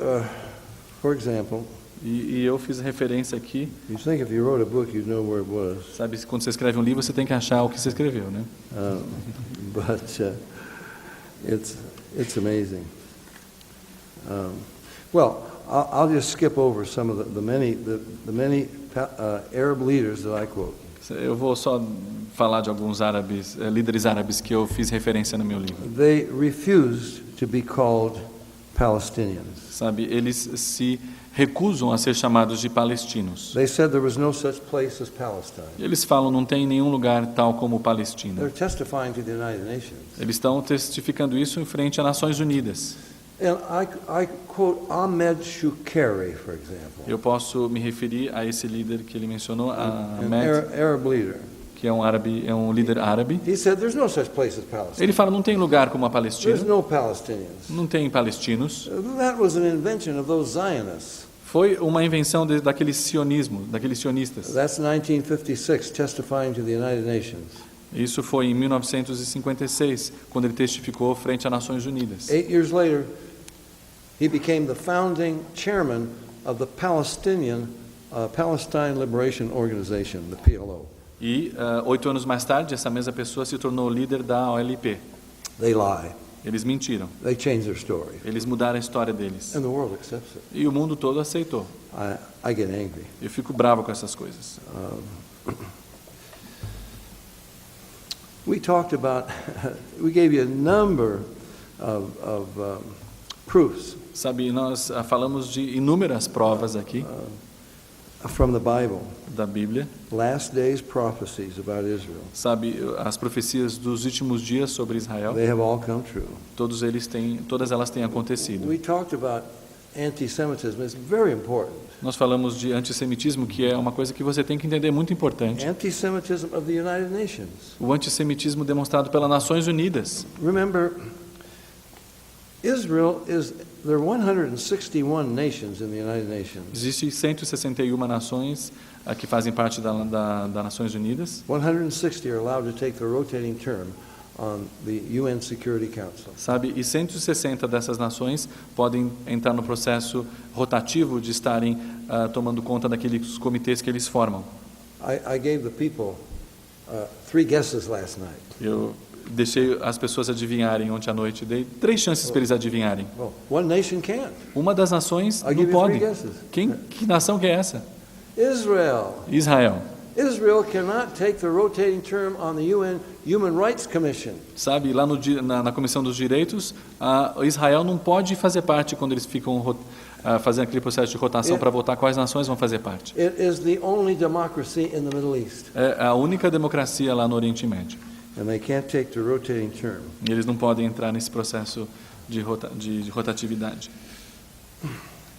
for example, E eu fiz referência aqui. you think if you wrote a book, you'd know where it was. Sabe, quando você escreve um livro, você tem que achar o que você escreveu, né? But it's amazing. Well, I'll just skip over some of the many Arab leaders that I quote. Eu vou só falar de alguns líderes árabes que eu fiz referência no meu livro. They refused to be called Palestinians. Sabe, eles se recusam a ser chamados de palestinos. They said there was no such place as Palestine. Eles falam não tem nenhum lugar tal como Palestina. They're testifying to the United Nations. Eles estão testificando isso em frente às Nações Unidas. And I quote Ahmed Shukeri, for example, Eu posso me referir a esse líder que ele mencionou, an Ahmed, Arab leader. que é um líder árabe, He said there's no such place as Palestine. ele fala, não tem lugar como a There's Palestina, no Palestinians. não tem palestinos. That was an invention of those Zionists. Foi uma invenção daquele sionismo, daqueles sionistas. That's 1956, testifying to the United Nations. Isso foi em 1956, quando ele testificou frente às Nações Unidas. 8 years later, he became the founding chairman of the Palestine Liberation Organization, the PLO. E 8 anos mais tarde, essa mesma pessoa se tornou líder da OLP. They lie. Eles mentiram. They changed their story. Eles mudaram a história deles. And the world accepts it. E o mundo todo aceitou. I get angry. Eu fico bravo com essas coisas. We talked about, we gave you a number of proofs Sabe, nós falamos de inúmeras provas aqui from the Bible. da Bíblia. Last days prophecies about Israel. Sabe, as profecias dos últimos dias sobre Israel, They have all come true. todas elas têm acontecido. We talked about anti-Semitism. It's very important. Nós falamos de antissemitismo, que é uma coisa que você tem que entender, muito importante. Anti-Semitism of the United Nations. O antissemitismo demonstrado pelas Nações Unidas. Remember, Israel there are 161 nations in the United Nations. Existem 161 nações que fazem parte das Nações Unidas. 160 are allowed to take the rotating term on the UN Security Council. Sabe, e 160 dessas nações podem entrar no processo rotativo de estarem tomando conta daqueles comitês que eles formam. I gave the people 3 guesses last night. Eu deixei as pessoas adivinharem ontem à noite, dei 3 chances para eles adivinharem. Well, one nation can't. Uma das nações I'll não give you 3 pode. guesses. Que nação que é essa? Israel. Israel. Israel cannot take the rotating term on the UN Human Rights Commission. Sabe, lá na Comissão dos Direitos, Israel não pode fazer parte quando eles ficam fazendo aquele processo de rotação para votar quais nações vão fazer parte. It is the only democracy in the Middle East. É a única democracia lá no Oriente Médio. And they can't take the rotating term. E eles não podem entrar nesse processo de rotatividade.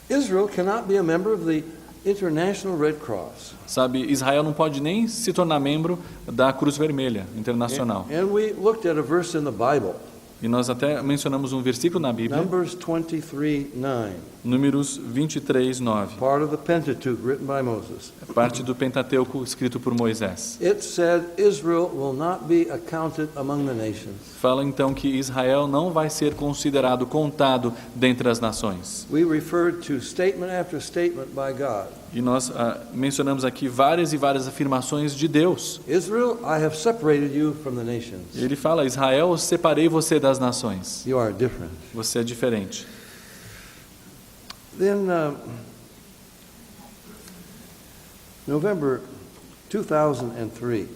Israel cannot be a member of the International Red Cross. Sabe, Israel não pode nem se tornar membro da Cruz Vermelha Internacional. And we looked at a verse in the Bible, E nós até mencionamos um versículo na Bíblia, Numbers 23:9, Números 23:9, part of the Pentateuch written by Moses. parte do Pentateuco escrito por Moisés. It said Israel will not be accounted among the nations. Fala então que Israel não vai ser considerado, contado dentre as nações. We referred to statement after statement by God. E nós mencionamos aqui várias e várias afirmações de Deus. Israel, I have separated you from the nations. Ele fala, Israel, eu separei você das nações. You are different. Você é diferente. Then, November 2003,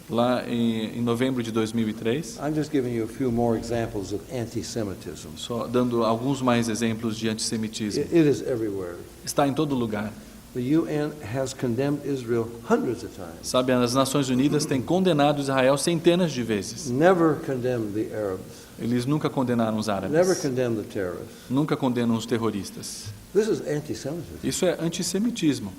Lá em novembro de 2003, I'm just giving you a few more examples of anti-Semitism. só dando alguns mais exemplos de antissemitismo. It is everywhere. Está em todo lugar. The UN has condemned Israel hundreds of times. Sabe, as Nações Unidas têm condenado Israel centenas de vezes. Never condemned the Arabs. Eles nunca condenaram os Never árabes. condemned the terrorists. Nunca condenam os terroristas. This is anti-Semitism. Isso é antissemitismo.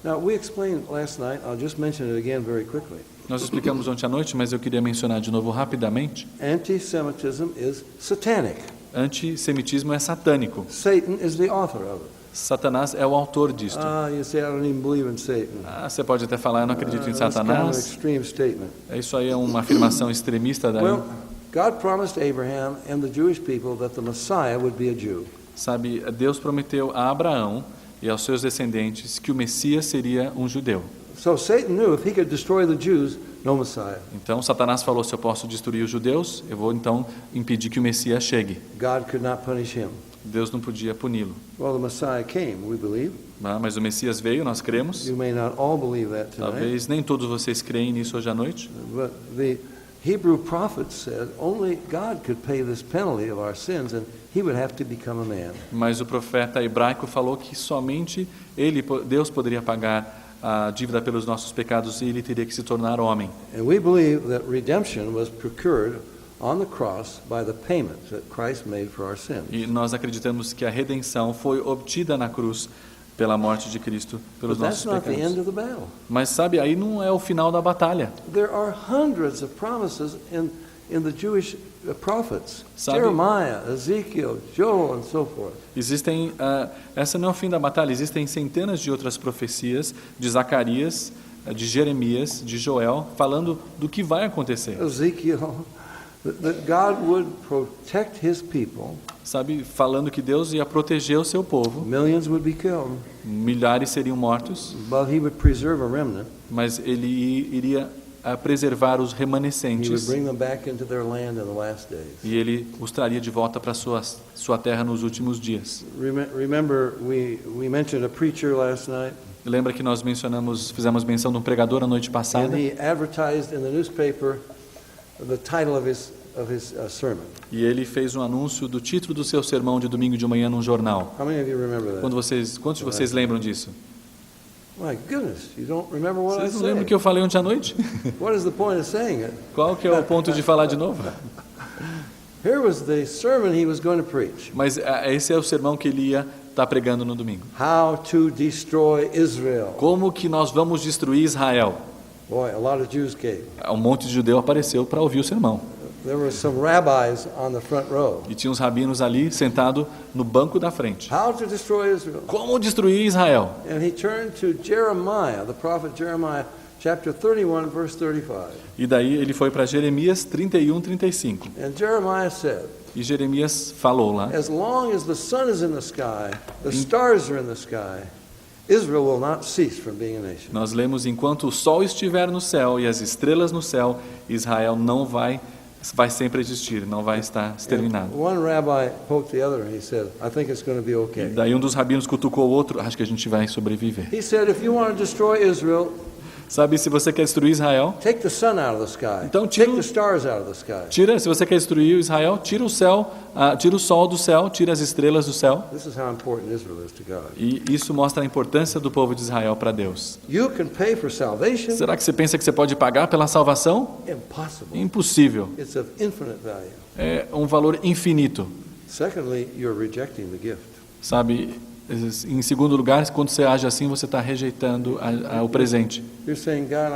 Now, we explained last night, I'll just mention it again very quickly. Nós explicamos ontem à noite, mas eu queria mencionar de novo rapidamente. Anti-Semitism is satanic. Antissemitismo é satânico. Satan is the author of it. Satanás é o autor disto. You say, I don't even believe in Satan. Você pode até falar, eu não acredito em That's kind of an Satanás. extreme statement. Isso aí é uma afirmação extremista daí. Well, God promised Abraham and the Jewish people that the Messiah would be a Jew. Sabe, Deus prometeu a Abraão e aos seus descendentes que o Messias seria um judeu. So Satan knew if he could destroy the Jews, no Messiah. Então Satanás falou, se eu posso destruir os judeus, eu vou então impedir que o Messias chegue. God could not punish him. Deus não podia puni-lo. Well, the Messiah came, we believe. Mas o Messias veio, nós cremos. You may not all believe that tonight. Talvez nem todos vocês creem nisso hoje à noite. But the Hebrew prophets said only God could pay this penalty of our sins, and he would have to become a man. Mas o profeta hebraico falou que somente Deus poderia pagar a dívida pelos nossos pecados e ele teria que se tornar homem. And we believe that redemption was procured on the cross by the payment that Christ made for our sins. E nós acreditamos que a redenção foi obtida na cruz pela morte de Cristo pelos But that's nossos not the end pecados. of the battle. Mas sabe, aí não é o final da batalha. There are hundreds of promises in the Jewish prophets. Sabe- Jeremiah, Ezekiel, Joel, and so forth. Existem, essa não é o fim da batalha, existem centenas de outras profecias de Zacarias, de Jeremias, de Joel, falando do que vai acontecer. Ezekiel, that God would protect his people. Sabe, falando que Deus ia proteger o seu povo, Millions would be killed, milhares seriam mortos, but he would preserve a remnant. mas ele iria preservar os He would remanescentes bring them back into their land in the last days. e ele os traria de volta para sua terra nos últimos dias. Remember, we mentioned a preacher last night, Lembra que nós fizemos menção de um pregador a noite passada? and he advertised in the newspaper the title of his sermon. E ele fez um anúncio do título do seu sermão de domingo de manhã num jornal. How many of you remember that? Quantos de vocês lembram disso? My goodness, you don't remember what I Vocês não lembram o said. que eu falei ontem à noite? What is the point of saying it? Qual que é o ponto de falar de novo? Here was the sermon he was going to preach. Mas esse é o sermão que ele ia estar pregando no domingo. How to destroy Israel. Como que nós vamos destruir Israel? Boy, a lot of Jews came. Um monte de judeu apareceu para ouvir o sermão. There were some rabbis on the front row. E tinha uns rabinos ali sentado no banco da frente. How to destroy Israel. Como destruir Israel? And he turned to Jeremiah, the prophet Jeremiah, chapter 31, verse 35. E daí ele foi para Jeremias 31, 35. And Jeremiah said, E Jeremias falou lá: as long as the sun is in the sky, the stars are in the sky, Israel will not cease from being a nation. Nós lemos: enquanto o sol estiver no céu e as estrelas no céu, Israel não vai sempre existir, não vai estar exterminado. And one rabbi poked the other and he said, I think it's going to be E okay. daí um dos rabinos cutucou o outro: acho que a gente vai sobreviver. He said, if you want to destroy Israel, Sabe, se você quer destruir Israel, take the sun out of the sky. Então, tira Take o- the stars out of the sky. se você quer destruir Israel, tira o céu, tira o sol do céu, tira as estrelas do céu. This is how important Israel is to God. E isso mostra a importância do povo de Israel para Deus. You can pay for salvation. Será que você pensa que você pode pagar pela salvação? Impossible. Impossível. It's of infinite value. É um valor infinito. Secondly, you're rejecting the gift. Sabe, em segundo lugar, quando você age assim, você está rejeitando o presente. You're saying, God,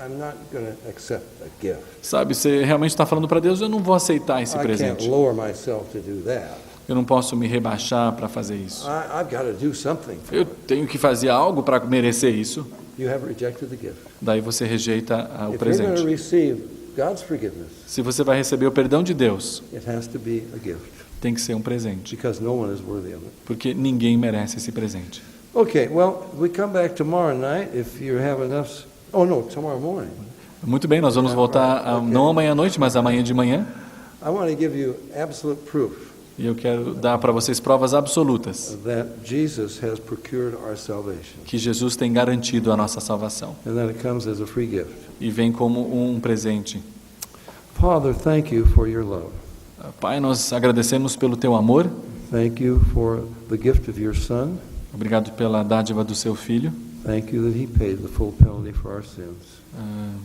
I'm not going to accept a gift. Sabe, você realmente está falando para Deus: eu não vou aceitar esse I can't presente. lower myself to do that. Eu não posso me rebaixar para fazer isso. I've got to do something for Eu it. tenho que fazer algo para merecer isso. You have rejected the gift. Daí você rejeita o If you're going to presente. receive God's forgiveness, Se você vai receber o perdão de Deus, it has to be a gift tem que ser um presente, because no one is worthy of it. porque ninguém merece esse presente. Okay, well, we come back tomorrow night if you have enough. Oh, no, tomorrow morning. Muito bem, nós vamos voltar não amanhã à noite, mas amanhã de manhã. I want to give you absolute proof E eu quero dar para vocês provas absolutas that Jesus has procured our salvation que Jesus tem garantido a nossa salvação and that it comes as a free gift. e vem como um presente. Father, thank you for your love. Pai, nós agradecemos pelo teu amor, Thank you for the gift of your Son. obrigado pela dádiva do seu Filho, Thank you that he paid the full penalty for our sins.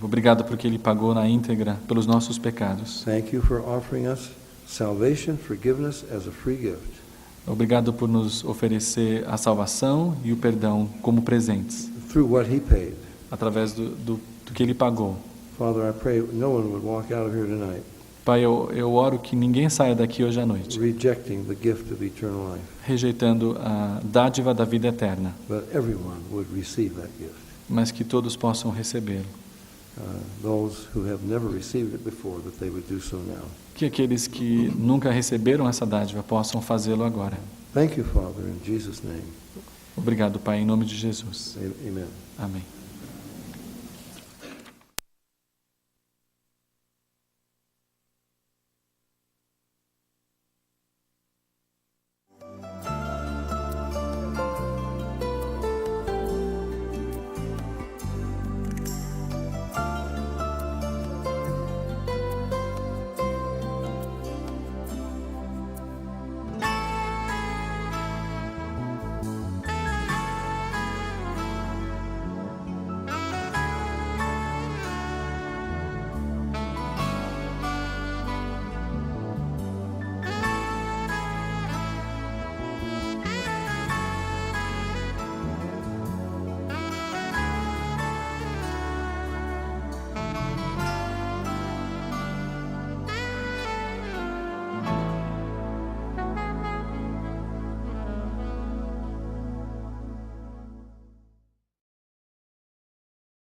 obrigado porque ele pagou na íntegra pelos nossos pecados. Thank you for offering us salvation, forgiveness as a free gift. Obrigado por nos oferecer a salvação e o perdão como presentes, Through what he paid. através do que ele pagou. Father, I pray no one would walk out of here tonight Pai, eu oro que ninguém saia daqui hoje à noite rejecting the gift of eternal life, rejeitando a dádiva da vida eterna, but everyone would receive that gift. mas que todos possam recebê-lo. Those who have never received it before, that they would do so now. Que aqueles que nunca receberam essa dádiva possam fazê-lo agora. Thank you, Father, in Jesus' name. Obrigado, Pai, em nome de Jesus. Amen. Amém.